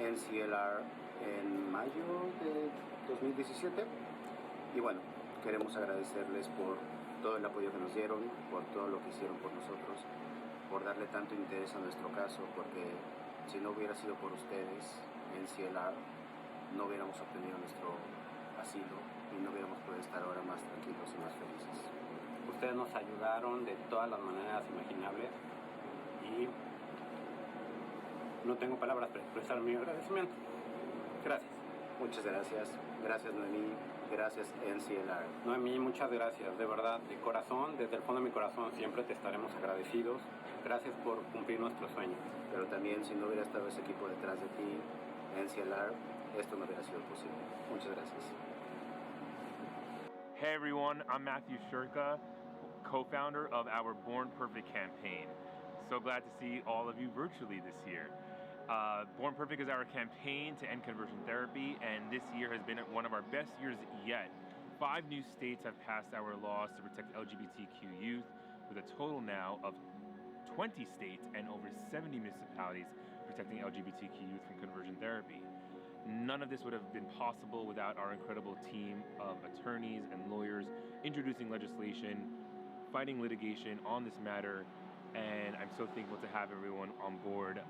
NCLR en mayo de 2017 y bueno, queremos agradecerles por todo el apoyo que nos dieron, por todo lo que hicieron por nosotros, por darle tanto interés a nuestro caso, porque si no hubiera sido por ustedes, NCLR, no hubiéramos obtenido nuestro asilo y no hubiéramos podido estar ahora más tranquilos y más felices. Ustedes nos ayudaron de todas las maneras imaginables y no tengo palabras para expresar mi agradecimiento. Gracias. Muchas gracias. Gracias, Noemí. Gracias, NCLR. Noemí, muchas gracias. De verdad, de corazón, desde el fondo de mi corazón, siempre te estaremos agradecidos. Gracias por cumplir nuestro sueño. Pero también, si no hubiera estado ese equipo detrás de ti, NCLR, esto no hubiera sido posible. Muchas gracias. Hey everyone, I'm Matthew Shurka, co-founder of our Born Perfect campaign. So glad to see all of you virtually this year. Born Perfect is our campaign to end conversion therapy, and this year has been one of our best years yet. 5 new states have passed our laws to protect LGBTQ youth, with a total now of 20 states and over 70 municipalities protecting LGBTQ youth from conversion therapy. None of this would have been possible without our incredible team of attorneys and lawyers introducing legislation, fighting litigation on this matter, and I'm so thankful to have everyone on board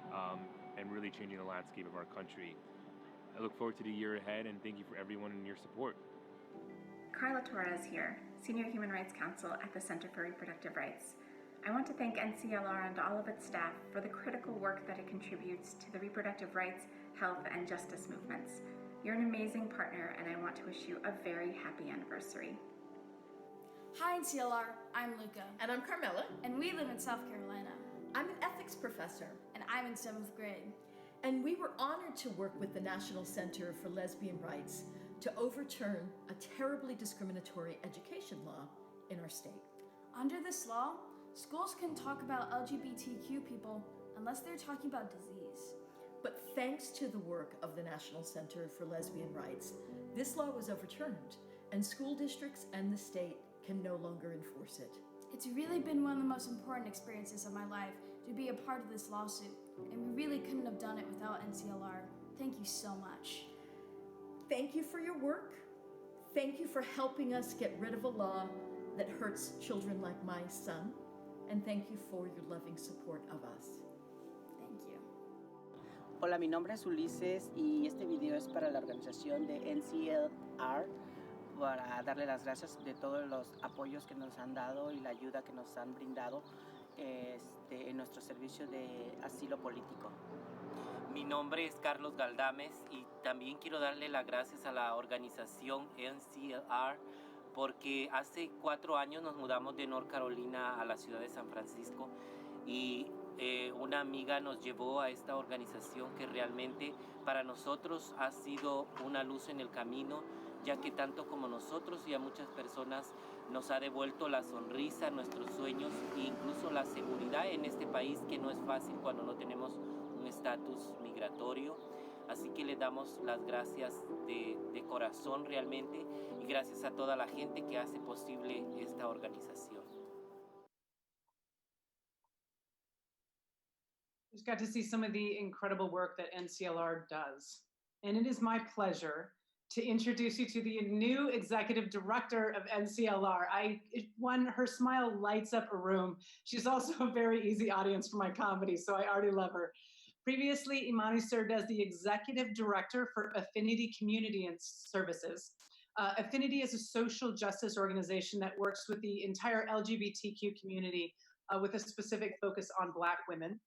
and really changing the landscape of our country. I look forward to the year ahead, and thank you for everyone and your support. Carla Torres here, Senior Human Rights Counsel at the Center for Reproductive Rights. I want to thank NCLR and all of its staff for the critical work that it contributes to the reproductive rights, health, and justice movements. You're an amazing partner, and I want to wish you a very happy anniversary. Hi NCLR, I'm Luca. And I'm Carmela. And we live in South Carolina. I'm an ethics professor. And I'm in 7th grade. And we were honored to work with the National Center for Lesbian Rights to overturn a terribly discriminatory education law in our state. Under this law, schools can talk about LGBTQ people unless they're talking about disease. But thanks to the work of the National Center for Lesbian Rights, this law was overturned, and school districts and the state can no longer enforce it. It's really been one of the most important experiences of my life to be a part of this lawsuit, and we really couldn't have done it without NCLR. Thank you so much. Thank you for your work. Thank you for helping us get rid of a law that hurts children like my son, and thank you for your loving support of us. Thank you. Hola, mi nombre es Ulises y este video es para la organización de NCLR para darle las gracias de todos los apoyos que nos han dado y la ayuda que nos han brindado en nuestro servicio de asilo político. Mi nombre es Carlos Galdames y también quiero darle las gracias a la organización NCLR porque hace 4 años nos mudamos de North Carolina a la ciudad de San Francisco y una amiga nos llevó a esta organización que realmente para nosotros ha sido una luz en el camino, ya que tanto como nosotros y a muchas personas nos ha devuelto la sonrisa, nuestros sueños e incluso la seguridad en este país, que no es fácil cuando no tenemos un estatus migratorio. Así que le damos las gracias de corazón realmente, y gracias a toda la gente que hace posible esta organización. Just got to see some of the incredible work that NCLR does. And it is my pleasure to introduce you to the new executive director of NCLR. Her smile lights up a room. She's also a very easy audience for my comedy, so I already love her. Previously, Imani served as the executive director for Affinity Community and Services. Affinity is a social justice organization that works with the entire LGBTQ community with a specific focus on Black women.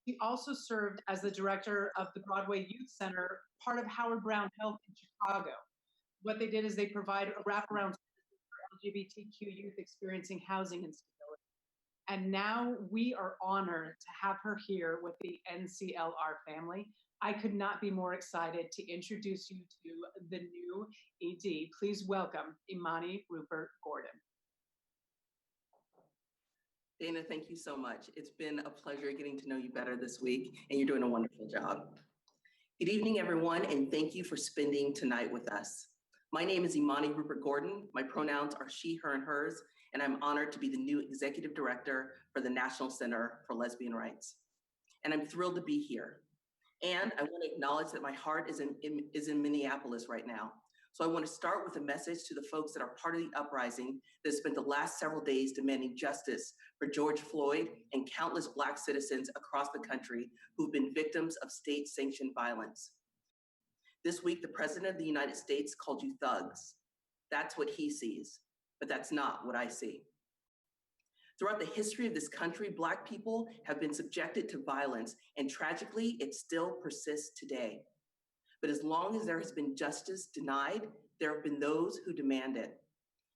He also served as the director of the Broadway Youth Center, part of Howard Brown Health in Chicago. What they did is they provide a wraparound services for LGBTQ youth experiencing housing instability. And now we are honored to have her here with the NCLR family. I could not be more excited to introduce you to the new ED. Please welcome Imani Rupert Gordon. Dana, thank you so much. It's been a pleasure getting to know you better this week, and you're doing a wonderful job. Good evening, everyone, and thank you for spending tonight with us. My name is Imani Rupert Gordon. My pronouns are she, her, and hers, and I'm honored to be the new executive director for the National Center for Lesbian Rights. And I'm thrilled to be here. And I want to acknowledge that my heart is in Minneapolis right now. So I want to start with a message to the folks that are part of the uprising that spent the last several days demanding justice for George Floyd and countless Black citizens across the country who've been victims of state-sanctioned violence. This week, the President of the United States called you thugs. That's what he sees, but that's not what I see. Throughout the history of this country, Black people have been subjected to violence, and tragically, it still persists today. But as long as there has been justice denied, there have been those who demand it.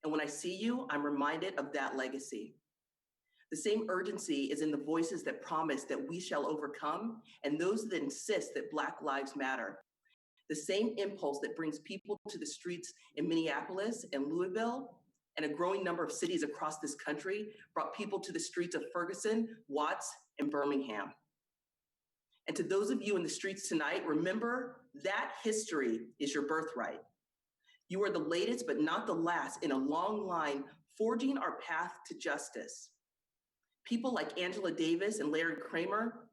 And when I see you, I'm reminded of that legacy. The same urgency is in the voices that promise that we shall overcome and those that insist that Black lives matter. The same impulse that brings people to the streets in Minneapolis and Louisville and a growing number of cities across this country brought people to the streets of Ferguson, Watts, and Birmingham. And to those of you in the streets tonight, remember that history is your birthright. You are the latest, but not the last, in a long line forging our path to justice. People like Angela Davis and Larry Kramer,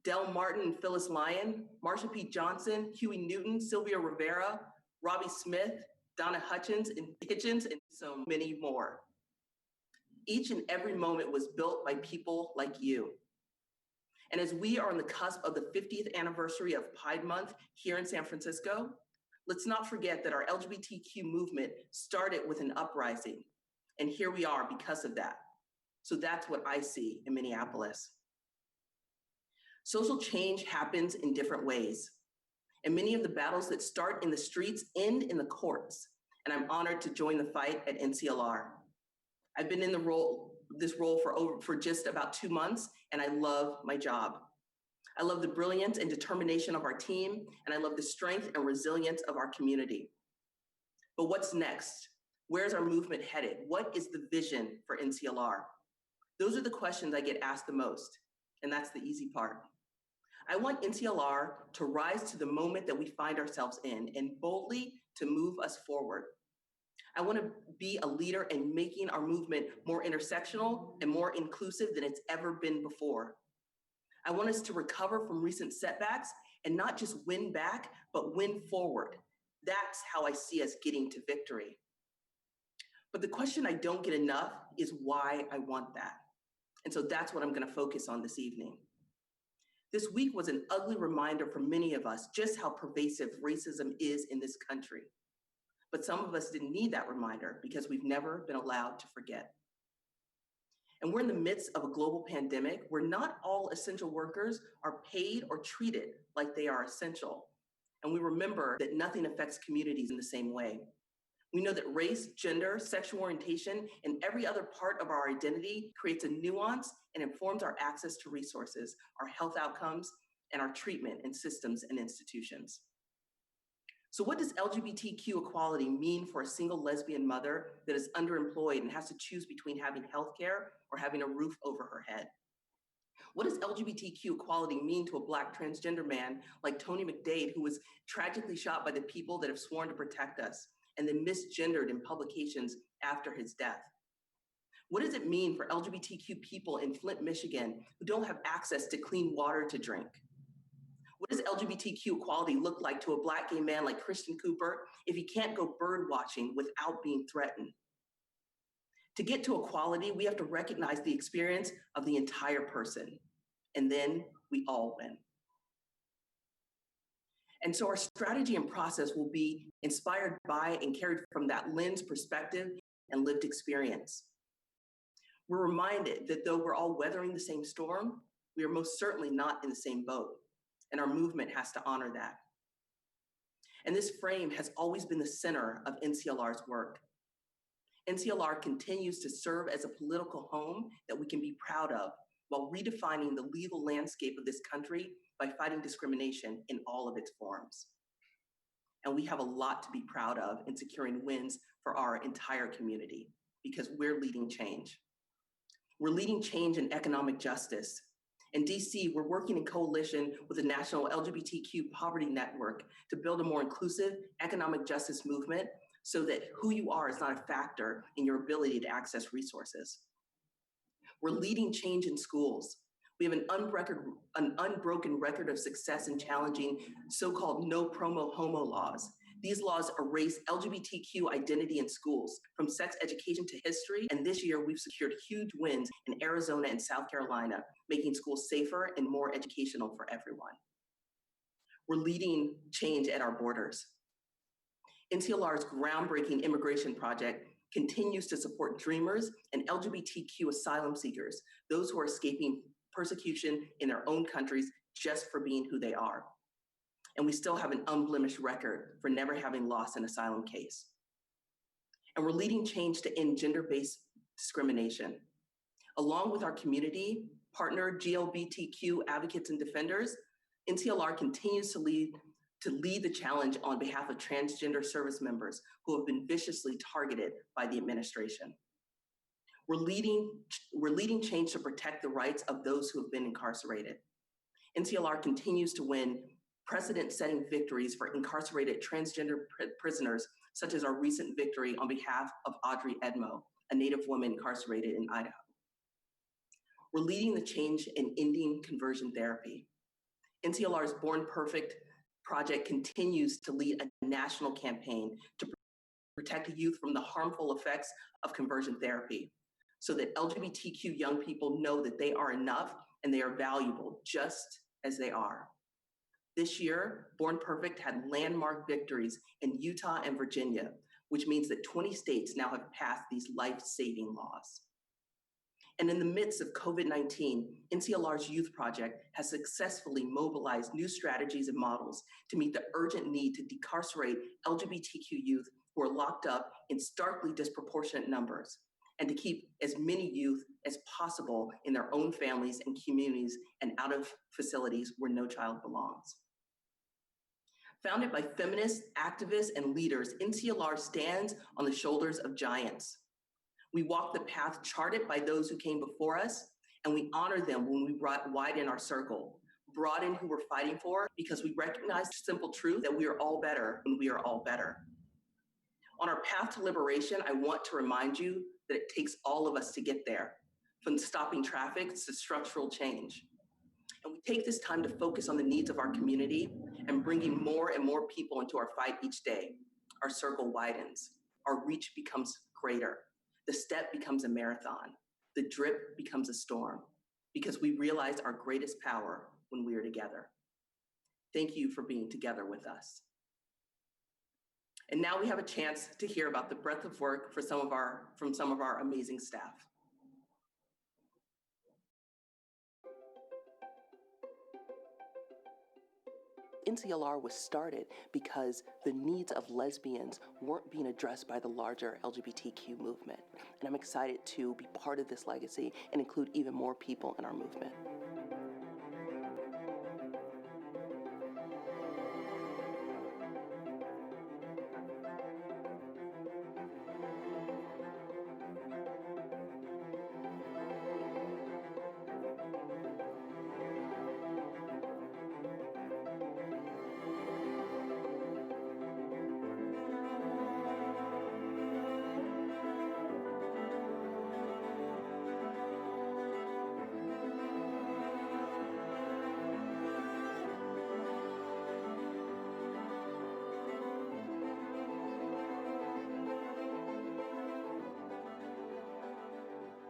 Del Martin and Phyllis Lyon, Marsha P. Johnson, Huey Newton, Sylvia Rivera, Robbie Smith, Donna Hitchens, and so many more. Each and every moment was built by people like you. And as we are on the cusp of the 50th anniversary of Pride Month here in San Francisco, let's not forget that our LGBTQ movement started with an uprising. And here we are because of that. So that's what I see in Minneapolis. Social change happens in different ways. And many of the battles that start in the streets end in the courts. And I'm honored to join the fight at NCLR. I've been in this role for just about 2 months, and I love my job. I love the brilliance and determination of our team, and I love the strength and resilience of our community. But what's next? Where's our movement headed? What is the vision for NCLR? Those are the questions I get asked the most, and that's the easy part. I want NCLR to rise to the moment that we find ourselves in and boldly to move us forward. I want to be a leader in making our movement more intersectional and more inclusive than it's ever been before. I want us to recover from recent setbacks and not just win back, but win forward. That's how I see us getting to victory. But the question I don't get enough is why I want that. And so that's what I'm going to focus on this evening. This week was an ugly reminder for many of us just how pervasive racism is in this country. But some of us didn't need that reminder because we've never been allowed to forget. And we're in the midst of a global pandemic where not all essential workers are paid or treated like they are essential. And we remember that nothing affects communities in the same way. We know that race, gender, sexual orientation, and every other part of our identity creates a nuance and informs our access to resources, our health outcomes, and our treatment in systems and institutions. So what does LGBTQ equality mean for a single lesbian mother that is underemployed and has to choose between having healthcare or having a roof over her head? What does LGBTQ equality mean to a Black transgender man like Tony McDade, who was tragically shot by the people that have sworn to protect us and then misgendered in publications after his death? What does it mean for LGBTQ people in Flint, Michigan, who don't have access to clean water to drink? What does LGBTQ equality look like to a Black gay man like Christian Cooper if he can't go bird watching without being threatened? To get to equality, we have to recognize the experience of the entire person, and then we all win. And so our strategy and process will be inspired by and carried from that lens, perspective, and lived experience. We're reminded that though we're all weathering the same storm, we are most certainly not in the same boat, and our movement has to honor that. And this frame has always been the center of NCLR's work. NCLR continues to serve as a political home that we can be proud of while redefining the legal landscape of this country by fighting discrimination in all of its forms. And we have a lot to be proud of in securing wins for our entire community because we're leading change. We're leading change in economic justice. In DC, we're working in coalition with the National LGBTQ Poverty Network to build a more inclusive economic justice movement so that who you are is not a factor in your ability to access resources. We're leading change in schools. We have an unbroken record of success in challenging so-called no promo homo laws. These laws erase LGBTQ identity in schools, from sex education to history, and this year we've secured huge wins in Arizona and South Carolina, making schools safer and more educational for everyone. We're leading change at our borders. NCLR's groundbreaking immigration project continues to support dreamers and LGBTQ asylum seekers, those who are escaping persecution in their own countries just for being who they are. And we still have an unblemished record for never having lost an asylum case. And we're leading change to end gender-based discrimination. Along with our community partner GLBTQ advocates and defenders, NCLR continues to lead the challenge on behalf of transgender service members who have been viciously targeted by the administration. We're leading change to protect the rights of those who have been incarcerated. NCLR continues to win precedent-setting victories for incarcerated transgender prisoners, such as our recent victory on behalf of Audrey Edmo, a Native woman incarcerated in Idaho. We're leading the change in ending conversion therapy. NCLR's Born Perfect project continues to lead a national campaign to protect youth from the harmful effects of conversion therapy, so that LGBTQ young people know that they are enough and they are valuable just as they are. This year, Born Perfect had landmark victories in Utah and Virginia, which means that 20 states now have passed these life-saving laws. And in the midst of COVID-19, NCLR's Youth Project has successfully mobilized new strategies and models to meet the urgent need to decarcerate LGBTQ youth who are locked up in starkly disproportionate numbers, and to keep as many youth as possible in their own families and communities and out of facilities where no child belongs. Founded by feminists, activists, and leaders, NCLR stands on the shoulders of giants. We walk the path charted by those who came before us, and we honor them when we widen our circle, broaden who we're fighting for, because we recognize the simple truth that we are all better when we are all better. On our path to liberation, I want to remind you that it takes all of us to get there, from stopping traffic to structural change. And we take this time to focus on the needs of our community and bringing more and more people into our fight each day. Our circle widens, our reach becomes greater. The step becomes a marathon. The drip becomes a storm, because we realize our greatest power when we are together. Thank you for being together with us. And now we have a chance to hear about the breadth of work from some of our amazing staff. NCLR was started because the needs of lesbians weren't being addressed by the larger LGBTQ movement. And I'm excited to be part of this legacy and include even more people in our movement.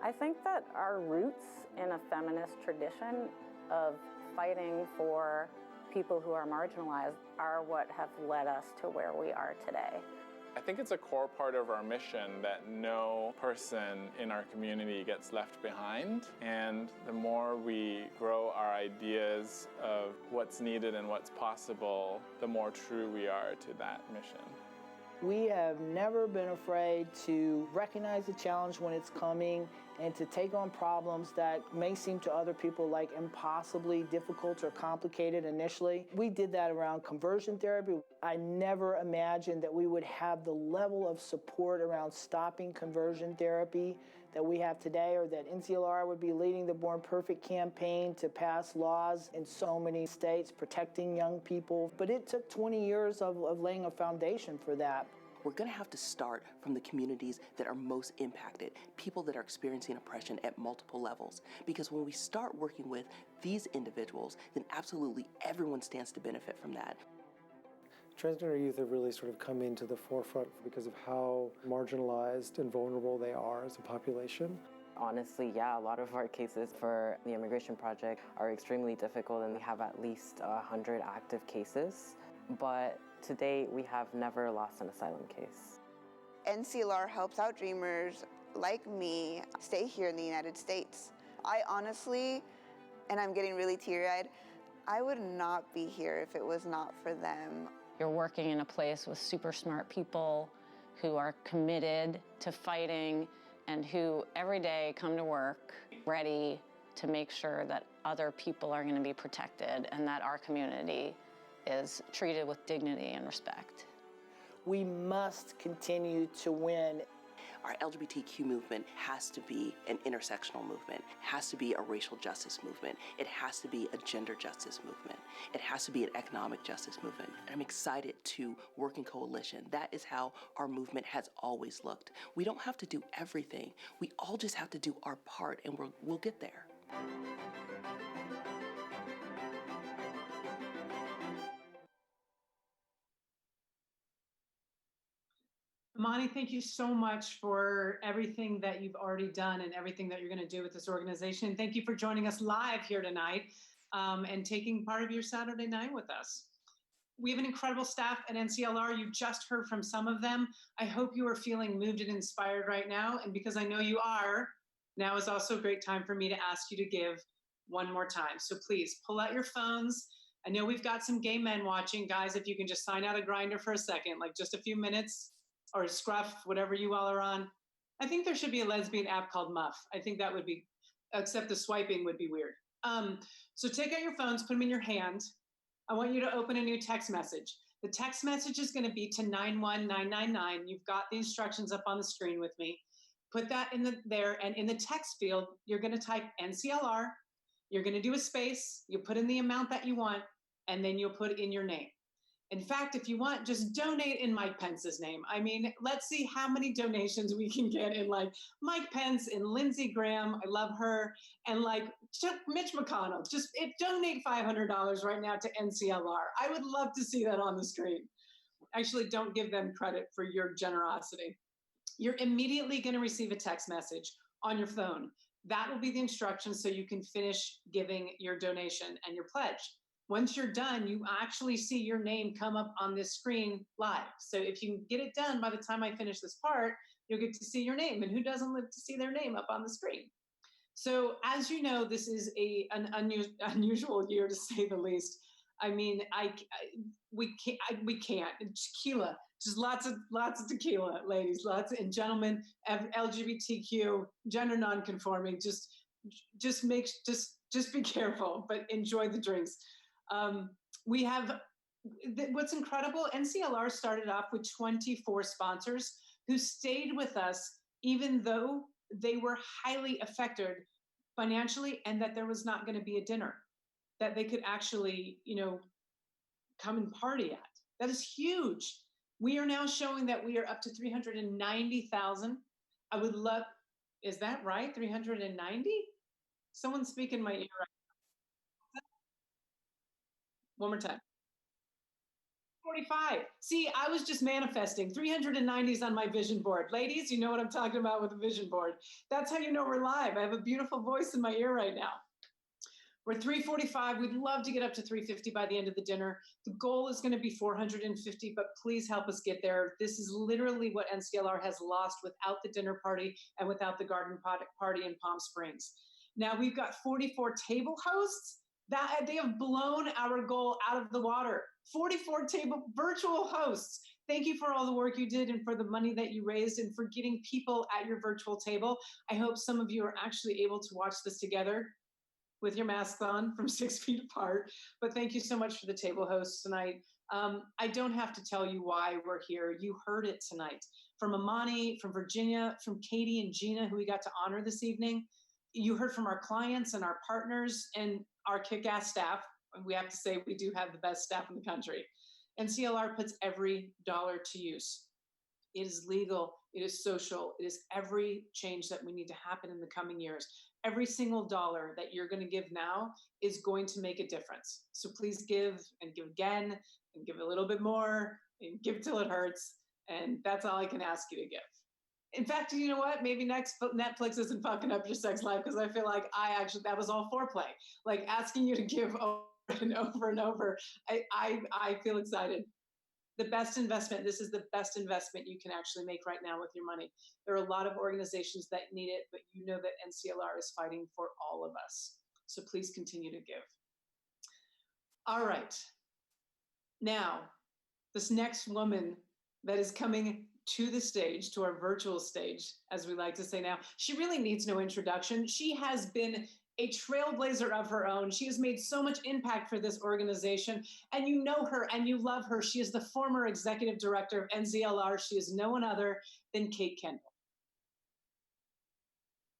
I think that our roots in a feminist tradition of fighting for people who are marginalized are what have led us to where we are today. I think it's a core part of our mission that no person in our community gets left behind. And the more we grow our ideas of what's needed and what's possible, the more true we are to that mission. We have never been afraid to recognize the challenge when it's coming and to take on problems that may seem to other people like impossibly difficult or complicated initially. We did that around conversion therapy. I never imagined that we would have the level of support around stopping conversion therapy that we have today, or that NCLR would be leading the Born Perfect campaign to pass laws in so many states protecting young people. But it took 20 years of laying a foundation for that. We're going to have to start from the communities that are most impacted, people that are experiencing oppression at multiple levels. Because when we start working with these individuals, then absolutely everyone stands to benefit from that. Transgender youth have really sort of come into the forefront because of how marginalized and vulnerable they are as a population. Honestly, yeah, a lot of our cases for the Immigration Project are extremely difficult, and we have at least 100 active cases. But to date, we have never lost an asylum case. NCLR helps out dreamers like me stay here in the United States. I honestly, and I'm getting really teary-eyed, I would not be here if it was not for them. You're working in a place with super smart people who are committed to fighting and who every day come to work ready to make sure that other people are going to be protected and that our community is treated with dignity and respect. We must continue to win. Our LGBTQ movement has to be an intersectional movement, has to be a racial justice movement, it has to be a gender justice movement, it has to be an economic justice movement. And I'm excited to work in coalition. That is how our movement has always looked. We don't have to do everything. We all just have to do our part, and we'll get there. Imani, thank you so much for everything that you've already done and everything that you're going to do with this organization. Thank you for joining us live here tonight and taking part of your Saturday night with us. We have an incredible staff at NCLR. You just heard from some of them. I hope you are feeling moved and inspired right now. And because I know you are, now is also a great time for me to ask you to give one more time. So please pull out your phones. I know we've got some gay men watching. Guys, if you can just sign out of Grindr for a second, like just a few minutes, or Scruff, whatever you all are on. I think there should be a lesbian app called Muff. I think that would be, except the swiping would be weird. So take out your phones, put them in your hand. I want you to open a new text message. The text message is going to be to 91999. You've got the instructions up on the screen with me. Put that in there, and in the text field, you're going to type NCLR. You're going to do a space. You put in the amount that you want, and then you'll put in your name. In fact, if you want, just donate in Mike Pence's name. I mean, let's see how many donations we can get in like Mike Pence and Lindsey Graham, I love her, and like Mitch McConnell. Just donate $500 right now to NCLR. I would love to see that on the screen. Actually, don't give them credit for your generosity. You're immediately going to receive a text message on your phone. That will be the instructions so you can finish giving your donation and your pledge. Once you're done, you actually see your name come up on this screen live. So if you can get it done by the time I finish this part, you'll get to see your name. And who doesn't live to see their name up on the screen? So as you know, this is an unusual year to say the least. I mean, we can't. Tequila, just lots of tequila, ladies, lots and gentlemen, LGBTQ, gender nonconforming. Just be careful, but enjoy the drinks. We have, what's incredible, NCLR started off with 24 sponsors who stayed with us even though they were highly affected financially and that there was not going to be a dinner that they could actually, come and party at. That is huge. We are now showing that we are up to 390,000. I would love, is that right? 390? Someone speak in my ear right now. One more time. 45. See, I was just manifesting 390s on my vision board. Ladies, you know what I'm talking about with a vision board. That's how you know we're live. I have a beautiful voice in my ear right now. We're 345. We'd love to get up to 350 by the end of the dinner. The goal is going to be 450, but please help us get there. This is literally what NCLR has lost without the dinner party and without the garden party in Palm Springs. Now we've got 44 table hosts. That they have blown our goal out of the water. 44 table virtual hosts. Thank you for all the work you did and for the money that you raised and for getting people at your virtual table. I hope some of you are actually able to watch this together with your masks on from 6 feet apart. But thank you so much for the table hosts tonight. I don't have to tell you why we're here. You heard it tonight. From Imani, from Virginia, from Katie and Gina, who we got to honor this evening. You heard from our clients and our partners and our kick-ass staff. We have to say we do have the best staff in the country. NCLR puts every dollar to use. It is legal, it is social, it is every change that we need to happen in the coming years. Every single dollar that you're going to give now is going to make a difference. So please give and give again and give a little bit more and give till it hurts. And that's all I can ask you to give. In fact, you know what? Maybe next Netflix isn't fucking up your sex life because I feel like that was all foreplay. Like asking you to give over and over and over. I feel excited. The best investment, this is the best investment you can actually make right now with your money. There are a lot of organizations that need it, but you know that NCLR is fighting for all of us. So please continue to give. All right. Now, this next woman that is coming to the stage, to our virtual stage, as we like to say now, she really needs no introduction. She has been a trailblazer of her own. She has made so much impact for this organization, and you know her and you love her. She is the former executive director of NCLR. She is no one other than Kate Kendall.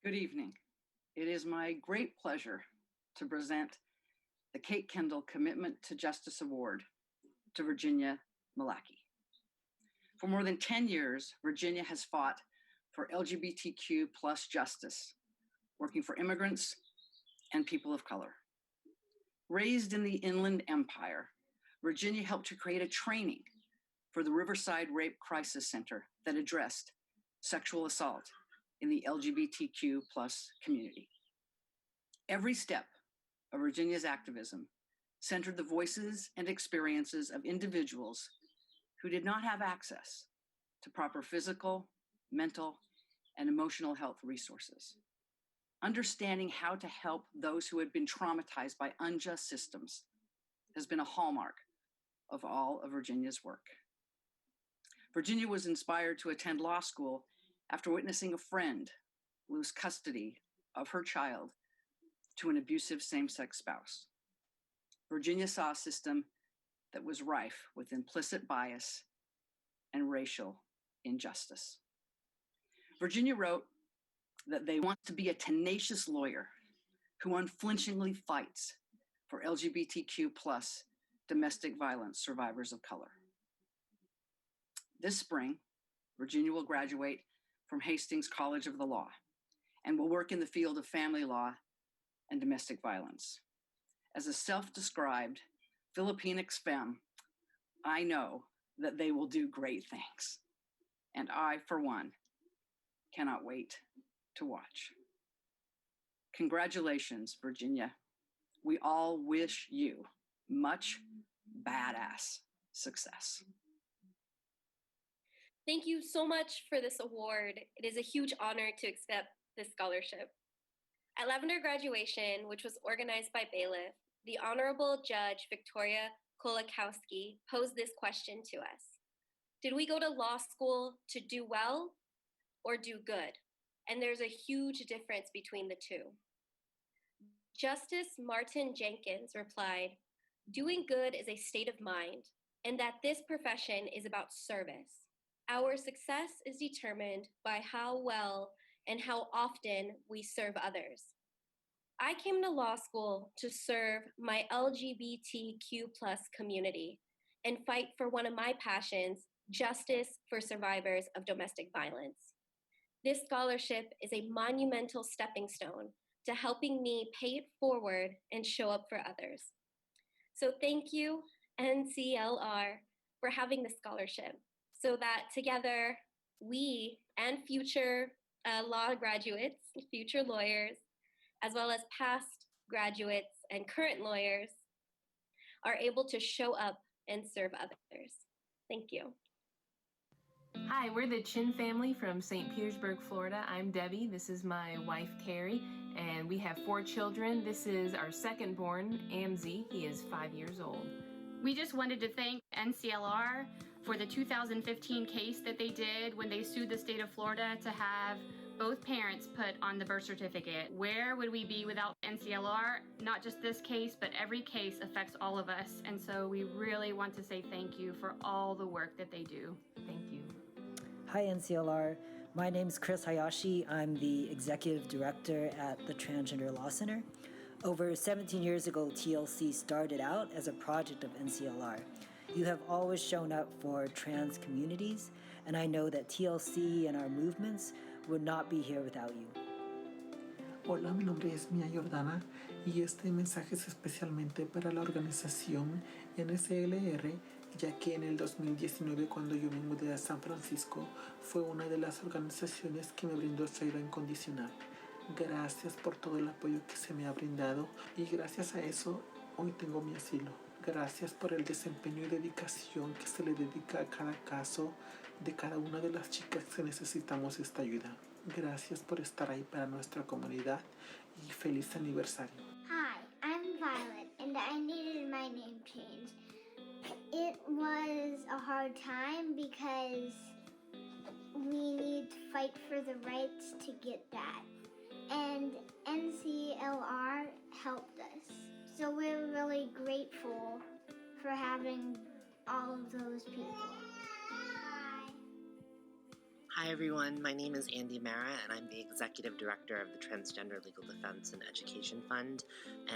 Good evening. It is my great pleasure to present the Kate Kendall Commitment to Justice Award to Virginia Malaki. For more than 10 years, Virginia has fought for LGBTQ plus justice, working for immigrants and people of color. Raised in the Inland Empire, Virginia helped to create a training for the Riverside Rape Crisis Center that addressed sexual assault in the LGBTQ plus community. Every step of Virginia's activism centered the voices and experiences of individuals who did not have access to proper physical, mental, and emotional health resources. Understanding how to help those who had been traumatized by unjust systems has been a hallmark of all of Virginia's work. Virginia was inspired to attend law school after witnessing a friend lose custody of her child to an abusive same-sex spouse. Virginia saw a system that was rife with implicit bias and racial injustice. Virginia wrote that they want to be a tenacious lawyer who unflinchingly fights for LGBTQ plus domestic violence survivors of color. This spring, Virginia will graduate from Hastings College of the Law and will work in the field of family law and domestic violence. As a self-described Filipinx femme, I know that they will do great things. And I, for one, cannot wait to watch. Congratulations, Virginia. We all wish you much badass success. Thank you so much for this award. It is a huge honor to accept this scholarship. At Lavender graduation, which was organized by Bailiff, the Honorable Judge Victoria Kolakowski posed this question to us. Did we go to law school to do well or do good? And there's a huge difference between the two. Justice Martin Jenkins replied, doing good is a state of mind, and that this profession is about service. Our success is determined by how well and how often we serve others. I came to law school to serve my LGBTQ plus community and fight for one of my passions, justice for survivors of domestic violence. This scholarship is a monumental stepping stone to helping me pay it forward and show up for others. So thank you, NCLR, for having this scholarship so that together we and future law graduates, future lawyers, as well as past graduates and current lawyers are able to show up and serve others. Thank you. Hi, we're the Chin family from St. Petersburg, Florida. I'm Debbie. This is my wife, Carrie, and we have 4 children. This is our second born, Amzi. He is 5 years old. We just wanted to thank NCLR for the 2015 case that they did when they sued the state of Florida to have both parents put on the birth certificate. Where would we be without NCLR? Not just this case, but every case affects all of us. And so we really want to say thank you for all the work that they do. Thank you. Hi, NCLR. My name is Chris Hayashi. I'm the Executive Director at the Transgender Law Center. Over 17 years ago, TLC started out as a project of NCLR. You have always shown up for trans communities, and I know that TLC and our movements would not be here without you. Hola, mi nombre es Mia Jordana y este mensaje es especialmente para la organización NCLR, ya que en el 2019, cuando yo me mudé a San Francisco, fue una de las organizaciones que me brindó asilo incondicional. Gracias por todo el apoyo que se me ha brindado y gracias a eso hoy tengo mi asilo. Gracias por el desempeño y dedicación que se le dedica a cada caso de cada una de las chicas que necesitamos esta ayuda. Gracias por estar ahí para nuestra comunidad y feliz aniversario. Hi, I'm Violet and I needed my name changed. It was a hard time because we need to fight for the rights to get that. And NCLR helped us. So we're really grateful for having all of those people. Hi everyone, my name is Andy Mara and I'm the Executive Director of the Transgender Legal Defense and Education Fund.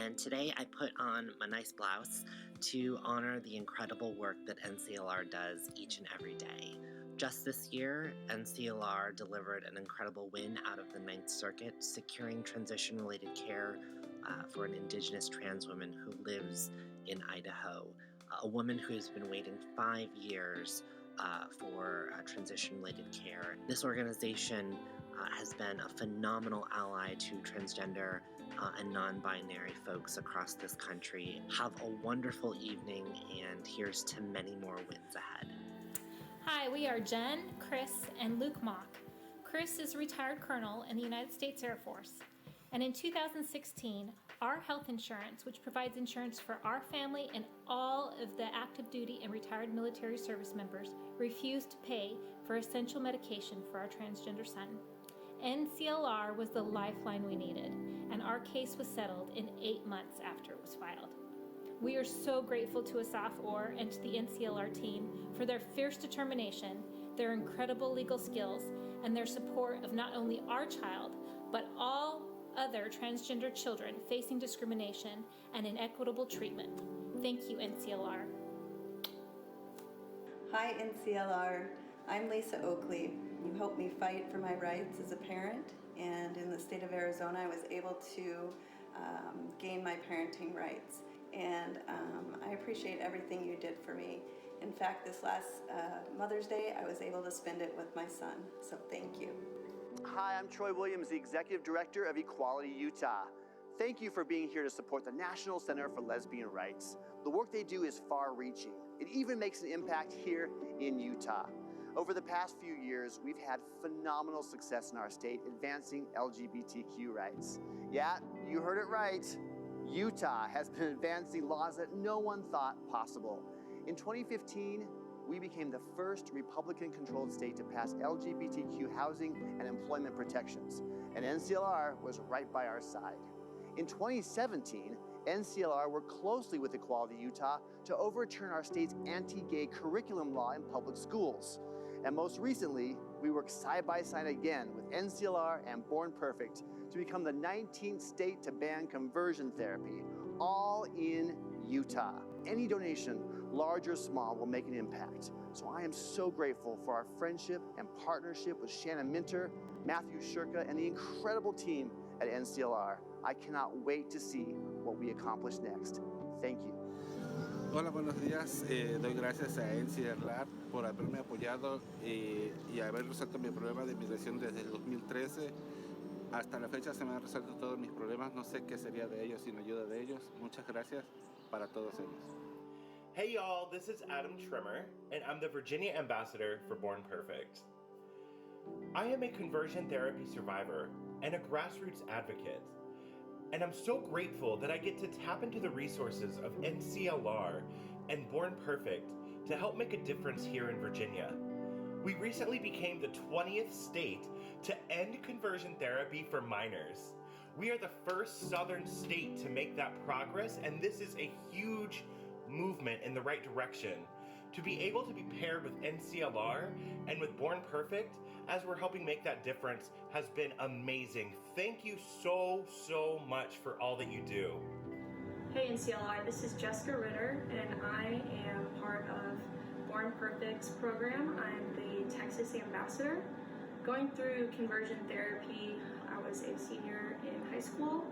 And today I put on my nice blouse to honor the incredible work that NCLR does each and every day. Just this year, NCLR delivered an incredible win out of the Ninth Circuit, securing transition-related care for an Indigenous trans woman who lives in Idaho, a woman who has been waiting 5 years for transition-related care. This organization has been a phenomenal ally to transgender and non-binary folks across this country. Have a wonderful evening, and here's to many more wins ahead. Hi, we are Jen, Chris, and Luke Mock. Chris is a retired colonel in the United States Air Force. And in 2016, our health insurance, which provides insurance for our family and all of the active duty and retired military service members, refused to pay for essential medication for our transgender son. NCLR was the lifeline we needed, and our case was settled in 8 months after it was filed. We are so grateful to Asaf Orr and to the NCLR team for their fierce determination, their incredible legal skills, and their support of not only our child, but all other transgender children facing discrimination and inequitable treatment. Thank you, NCLR. Hi, NCLR. I'm Lisa Oakley. You helped me fight for my rights as a parent, and in the state of Arizona, I was able to gain my parenting rights. And I appreciate everything you did for me. In fact, this last Mother's Day, I was able to spend it with my son, so thank you. Hi, I'm Troy Williams, the Executive Director of Equality Utah. Thank you for being here to support the National Center for Lesbian Rights. The work they do is far-reaching. It even makes an impact here in Utah. Over the past few years, we've had phenomenal success in our state advancing LGBTQ rights. Yeah, you heard it right. Utah has been advancing laws that no one thought possible. In 2015, we became the first Republican-controlled state to pass LGBTQ housing and employment protections, and NCLR was right by our side. In 2017, NCLR worked closely with Equality Utah to overturn our state's anti-gay curriculum law in public schools. And most recently, we worked side by side again with NCLR and Born Perfect to become the 19th state to ban conversion therapy, all in Utah. Any donation, large or small, will make an impact. So I am so grateful for our friendship and partnership with Shannon Minter, Matthew Shurka, and the incredible team at NCLR. I cannot wait to see what we accomplish next. Thank you. Hola, buenos días. Doy gracias a NCLR por haberme apoyado y haber resuelto mi problema de migración desde el 2013. Hasta la fecha se me han resuelto todos mis problemas. No sé qué sería de ellos sin ayuda de ellos. Muchas gracias para todos ellos. Hey y'all, this is Adam Trimmer, and I'm the Virginia Ambassador for Born Perfect. I am a conversion therapy survivor and a grassroots advocate. And I'm so grateful that I get to tap into the resources of NCLR and Born Perfect to help make a difference here in Virginia. We recently became the 20th state to end conversion therapy for minors. We are the first southern state to make that progress, and this is a huge movement in the right direction. To be able to be paired with NCLR and with Born Perfect as we're helping make that difference has been amazing. Thank you so much for all that you do. Hey NCLR, this is Jessica Ritter, and I am part of Born Perfect's program. I'm the Texas ambassador. Going through conversion therapy, I was a senior in high school,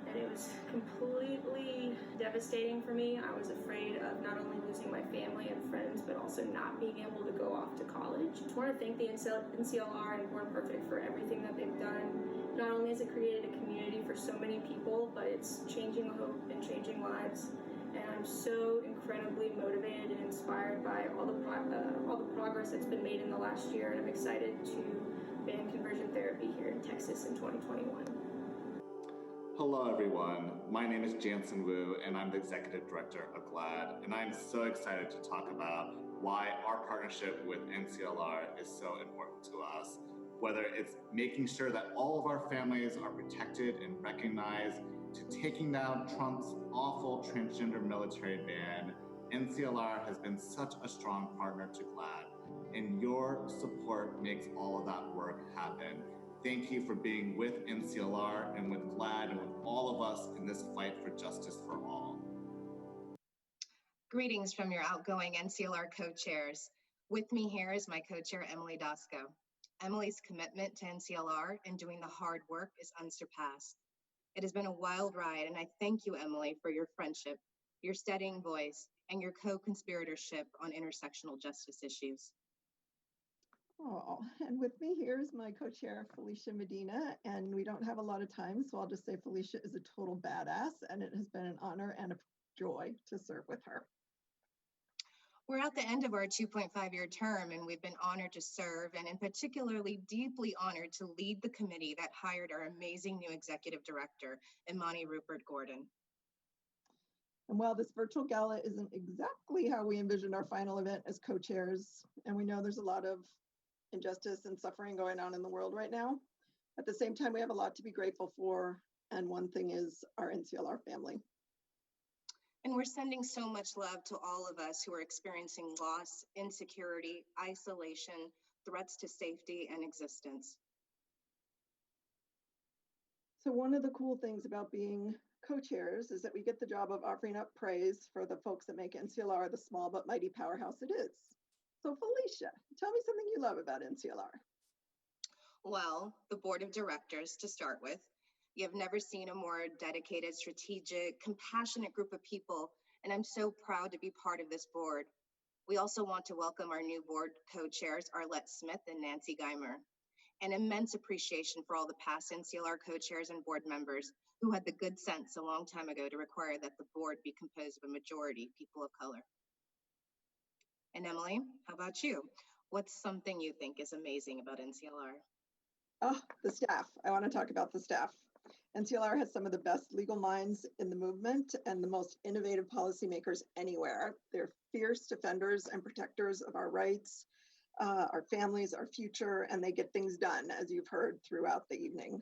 and it was completely devastating for me. I was afraid of not only losing my family and friends, but also not being able to go off to college. I just want to thank the NCLR and Born Perfect for everything that they've done. Not only has it created a community for so many people, but it's changing hope and changing lives. And I'm so incredibly motivated and inspired by all the progress that's been made in the last year, and I'm excited to ban conversion therapy here in Texas in 2021. Hello everyone, my name is Jansen Wu and I'm the Executive Director of GLAD, and I'm so excited to talk about why our partnership with NCLR is so important to us. Whether it's making sure that all of our families are protected and recognized, to taking down Trump's awful transgender military ban, NCLR has been such a strong partner to GLAD, and your support makes all of that work happen. Thank you for being with NCLR and with GLAD and with all of us in this fight for justice for all. Greetings from your outgoing NCLR co-chairs. With me here is my co-chair, Emily Dosco. Emily's commitment to NCLR and doing the hard work is unsurpassed. It has been a wild ride, and I thank you, Emily, for your friendship, your steadying voice, and your co-conspiratorship on intersectional justice issues. Oh, and with me here is my co-chair, Felicia Medina, and we don't have a lot of time, so I'll just say Felicia is a total badass, and it has been an honor and a joy to serve with her. We're at the end of our 2.5-year term, and we've been honored to serve, and in particularly deeply honored to lead the committee that hired our amazing new executive director, Imani Rupert Gordon. And while this virtual gala isn't exactly how we envisioned our final event as co-chairs, and we know there's a lot of injustice and suffering going on in the world right now, at the same time, we have a lot to be grateful for, and one thing is our NCLR family. And we're sending so much love to all of us who are experiencing loss, insecurity, isolation, threats to safety and existence. So one of the cool things about being co-chairs is that we get the job of offering up praise for the folks that make NCLR the small but mighty powerhouse it is. So Felicia, tell me something you love about NCLR. Well, the board of directors to start with. You have never seen a more dedicated, strategic, compassionate group of people, and I'm so proud to be part of this board. We also want to welcome our new board co-chairs, Arlette Smith and Nancy Geimer. An immense appreciation for all the past NCLR co-chairs and board members who had the good sense a long time ago to require that the board be composed of a majority people of color. And Emily, how about you? What's something you think is amazing about NCLR? Oh, the staff. I want to talk about the staff. NCLR has some of the best legal minds in the movement and the most innovative policymakers anywhere. They're fierce defenders and protectors of our rights, our families, our future, and they get things done, as you've heard throughout the evening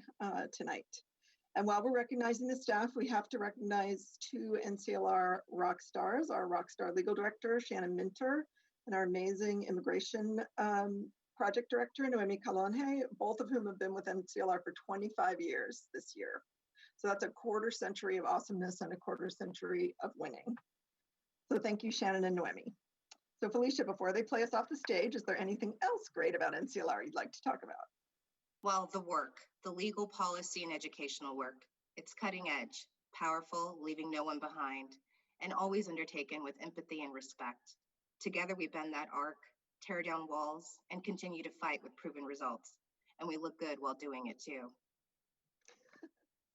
tonight. And while we're recognizing the staff, we have to recognize two NCLR rock stars, our rock star legal director, Shannon Minter, and our amazing immigration project director, Noemi Kalonhe, both of whom have been with NCLR for 25 years this year. So that's a quarter century of awesomeness and a quarter century of winning. So thank you, Shannon and Noemi. So Felicia, before they play us off the stage, is there anything else great about NCLR you'd like to talk about? Well, the work, the legal policy and educational work. It's cutting edge, powerful, leaving no one behind. and always undertaken with empathy and respect. Together we bend that arc, tear down walls, and continue to fight with proven results. And we look good while doing it too.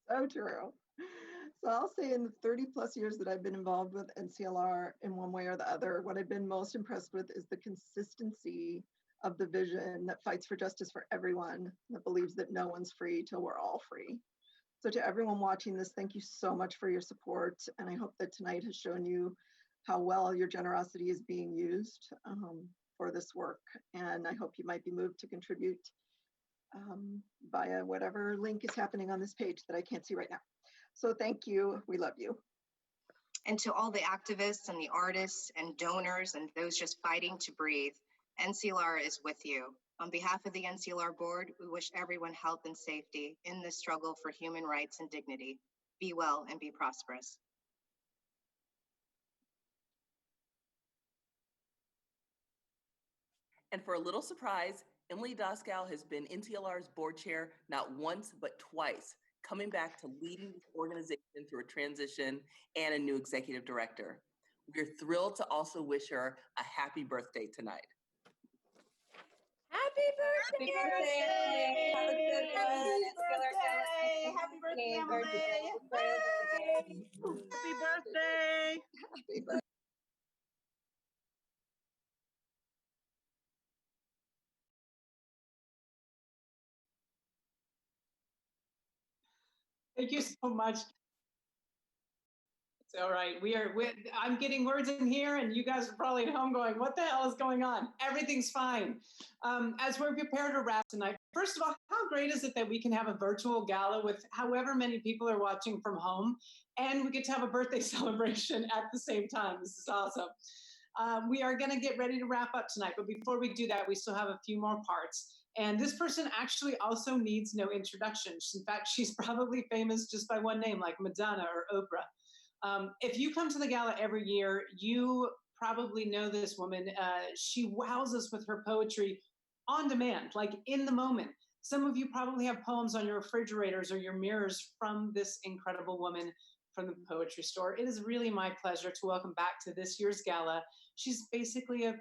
So true. So I'll say in the 30 plus years that I've been involved with NCLR in one way or the other, what I've been most impressed with is the consistency of the vision that fights for justice for everyone, that believes that no one's free till we're all free. So to everyone watching this, thank you so much for your support. And I hope that tonight has shown you how well your generosity is being used for this work. And I hope you might be moved to contribute via whatever link is happening on this page that I can't see right now. So thank you, we love you. And to all the activists and the artists and donors and those just fighting to breathe, NCLR is with you. On behalf of the NCLR board, we wish everyone health and safety in this struggle for human rights and dignity. Be well and be prosperous. And for a little surprise, Emily Doskow has been NCLR's board chair not once, but twice, coming back to leading this organization through a transition and a new executive director. We're thrilled to also wish her a happy birthday tonight. Happy birthday! Happy birthday! Have a good one. Happy birthday, Emily! Happy birthday! Happy birthday! Thank you so much. It's all right. I'm getting words in here, and you guys are probably at home going, what the hell is going on? Everything's fine. As we're prepared to wrap tonight, first of all, how great is it that we can have a virtual gala with however many people are watching from home, and we get to have a birthday celebration at the same time. This is awesome. We are going to get ready to wrap up tonight, but before we do that, we still have a few more parts. And this person actually also needs no introduction. In fact, she's probably famous just by one name, like Madonna or Oprah. If you come to the gala every year, you probably know this woman. She wows us with her poetry on demand, like in the moment. Some of you probably have poems on your refrigerators or your mirrors from this incredible woman from the Poetry Store. It is really my pleasure to welcome back to this year's gala. She's basically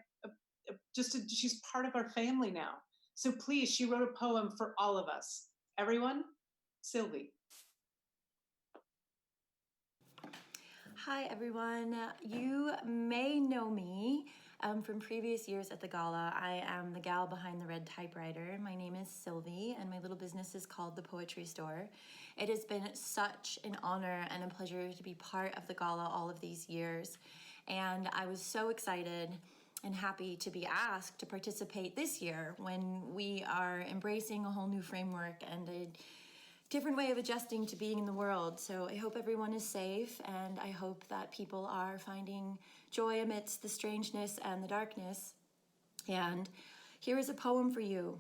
she's part of our family now. So please, she wrote a poem for all of us. Everyone, Sylvie. Hi, everyone. You may know me from previous years at the gala. I am the gal behind the red typewriter. My name is Sylvie, and my little business is called the Poetry Store. It has been such an honor and a pleasure to be part of the gala all of these years. And I was so excited and happy to be asked to participate this year when we are embracing a whole new framework and a different way of adjusting to being in the world. So I hope everyone is safe, and I hope that people are finding joy amidst the strangeness and the darkness. And here is a poem for you.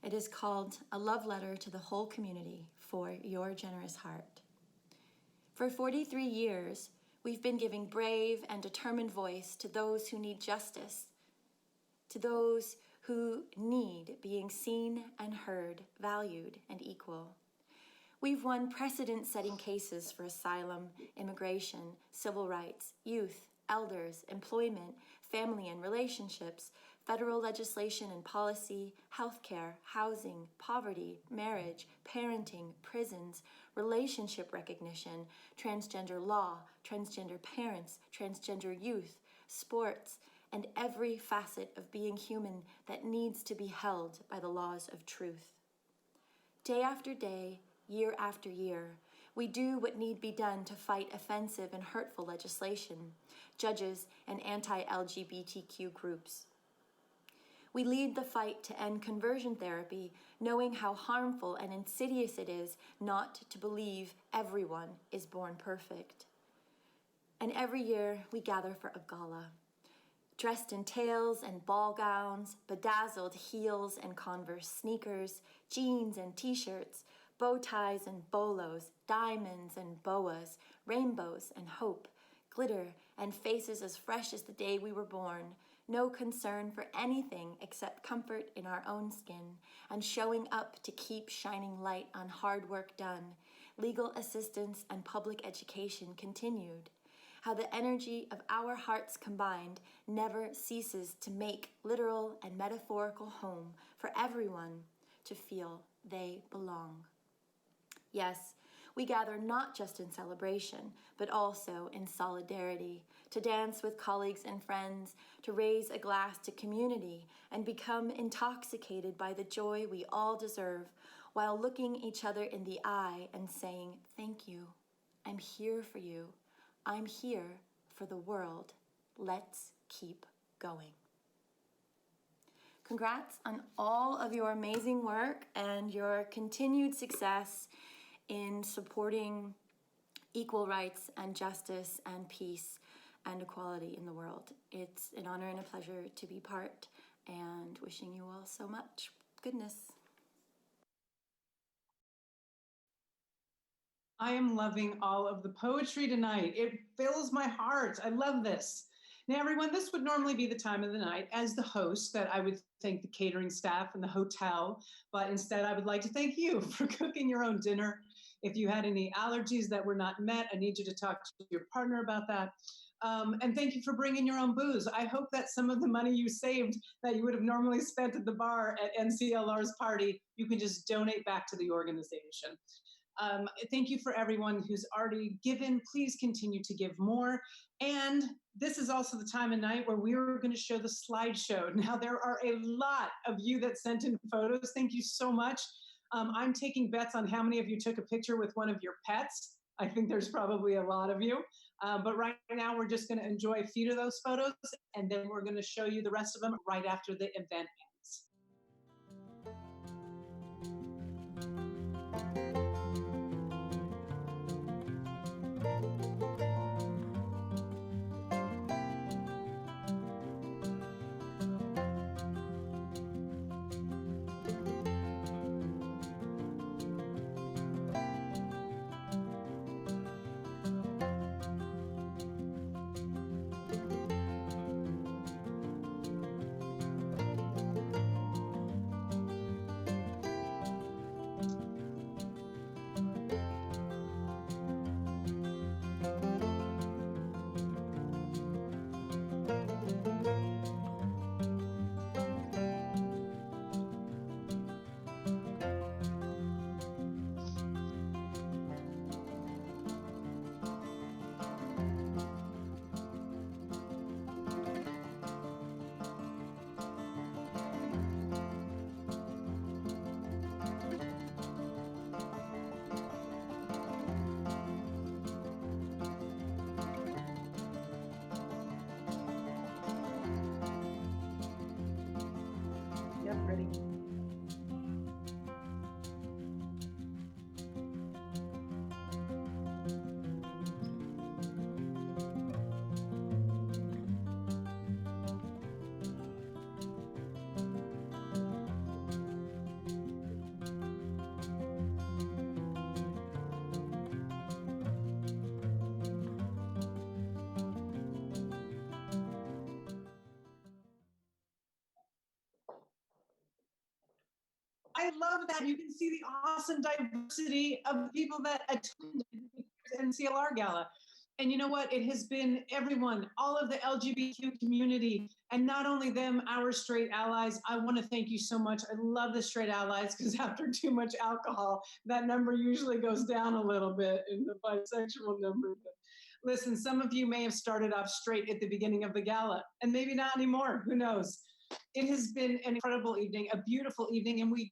It is called A Love Letter to the Whole Community for Your Generous Heart. For 43 years, we've been giving brave and determined voice to those who need justice, to those who need being seen and heard, valued and equal. We've won precedent-setting cases for asylum, immigration, civil rights, youth, elders, employment, family and relationships, federal legislation and policy, healthcare, housing, poverty, marriage, parenting, prisons, relationship recognition, transgender law, transgender parents, transgender youth, sports, and every facet of being human that needs to be held by the laws of truth. Day after day, year after year, we do what need be done to fight offensive and hurtful legislation, judges, and anti-LGBTQ groups. We lead the fight to end conversion therapy, knowing how harmful and insidious it is not to believe everyone is born perfect. And every year we gather for a gala, dressed in tails and ball gowns, bedazzled heels and Converse sneakers, jeans and t-shirts, bow ties and bolos, diamonds and boas, rainbows and hope, glitter and faces as fresh as the day we were born, no concern for anything except comfort in our own skin, and showing up to keep shining light on hard work done, legal assistance and public education continued, how the energy of our hearts combined never ceases to make literal and metaphorical home for everyone to feel they belong. Yes, we gather not just in celebration, but also in solidarity, to dance with colleagues and friends, to raise a glass to community, and become intoxicated by the joy we all deserve, while looking each other in the eye and saying, "Thank you. I'm here for you. I'm here for the world. Let's keep going." Congrats on all of your amazing work and your continued success in supporting equal rights and justice and peace and equality in the world. It's an honor and a pleasure to be part, and wishing you all so much goodness. I am loving all of the poetry tonight. It fills my heart. I love this. Now, everyone, this would normally be the time of the night as the host that I would thank the catering staff and the hotel, but instead I would like to thank you for cooking your own dinner. If you had any allergies that were not met, I need you to talk to your partner about that. And thank you for bringing your own booze. I hope that some of the money you saved that you would have normally spent at the bar at NCLR's party, you can just donate back to the organization. Thank you for everyone who's already given. Please continue to give more. And this is also the time of night where we are going to show the slideshow. Now, there are a lot of you that sent in photos. Thank you so much. I'm taking bets on how many of you took a picture with one of your pets. I think there's probably a lot of you. But right now, we're just going to enjoy a few of those photos, and then we're going to show you the rest of them right after the event ends. Yep, ready. I love that. You can see the awesome diversity of the people that attended the NCLR Gala. And you know what? It has been everyone, all of the LGBTQ community, and not only them, our straight allies. I want to thank you so much. I love the straight allies because after too much alcohol, that number usually goes down a little bit in the bisexual number. But listen, some of you may have started off straight at the beginning of the gala, and maybe not anymore. Who knows? It has been an incredible evening, a beautiful evening, and we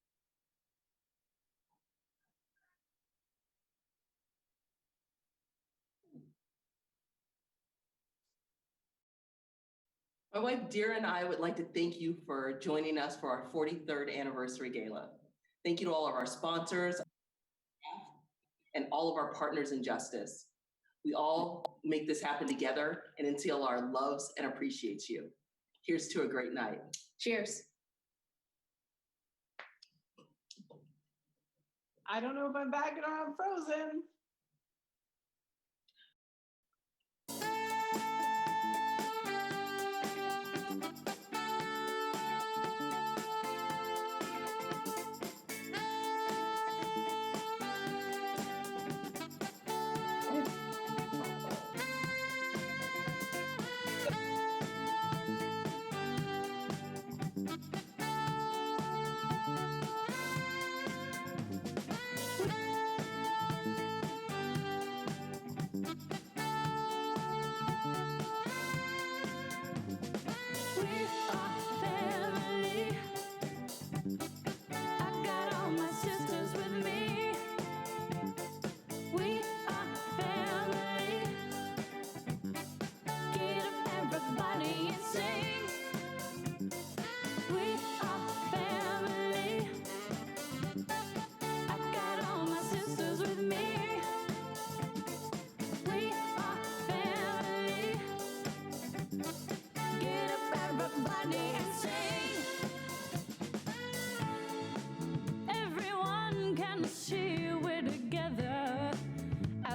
My wife Dira and I would like to thank you for joining us for our 43rd anniversary gala. Thank you to all of our sponsors and all of our partners in justice. We all make this happen together, and NCLR loves and appreciates you. Here's to a great night. Cheers. I don't know if I'm back or I'm frozen.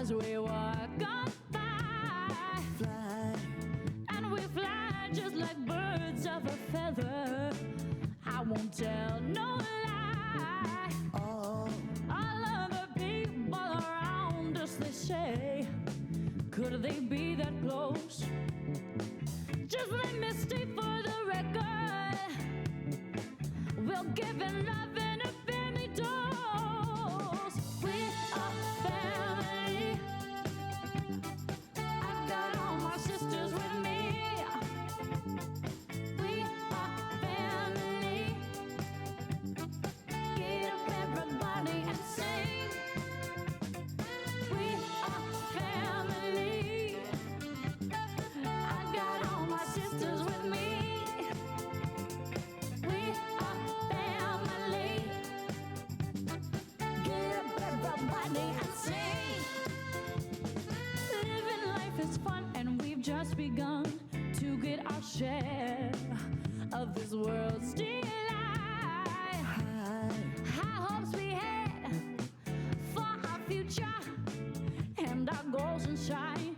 as we walk on by. Fly. And we fly just like birds of a feather. I won't tell no lie. All other people around us, they say, could they be that close? Just let me stay for the record. We'll give it love in a family dose. We are family. I've got all my sisters with me. We are family. Get up everybody and sing. We are family. I got all my sisters with me. We are family. Get up everybody and sing. Living life is fun and we've just begun to get our share of this world's delight. High hopes we had for our future and our goals and shine.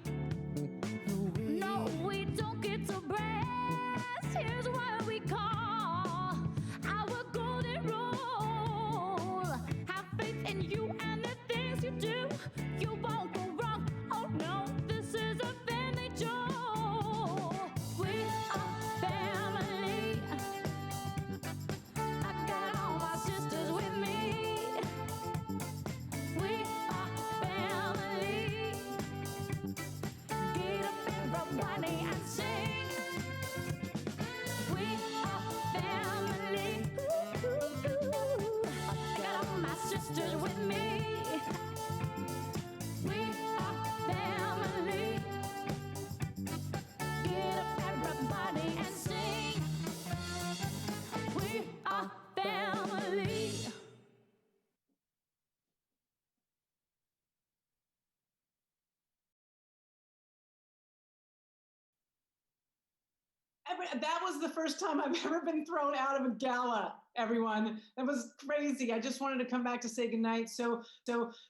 No, we don't get to brass. Here's what we call our golden rule. Have faith in you and the things you do. You won't go wrong. Oh no, this is a family jewel. We are family. I got all my sisters with me. We are family. Get up everybody and sing. We are family. Ooh, I got all my sisters with me. We are family. Get up everybody and sing. We are family. That was the first time I've ever been thrown out of a gala, everyone. That was crazy. I just wanted to come back to say goodnight. So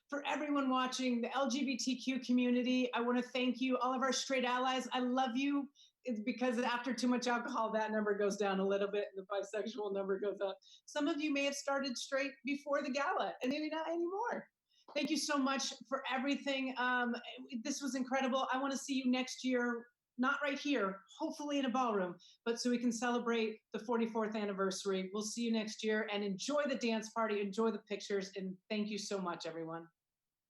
for everyone watching, the LGBTQ community, I want to thank you, all of our straight allies. I love you. It's because after too much alcohol, that number goes down a little bit and the bisexual number goes up. Some of you may have started straight before the gala and maybe not anymore. Thank you so much for everything. This was incredible. I want to see you next year. Not right here, hopefully in a ballroom, but so we can celebrate the 44th anniversary. We'll see you next year and enjoy the dance party, enjoy the pictures, and thank you so much, everyone.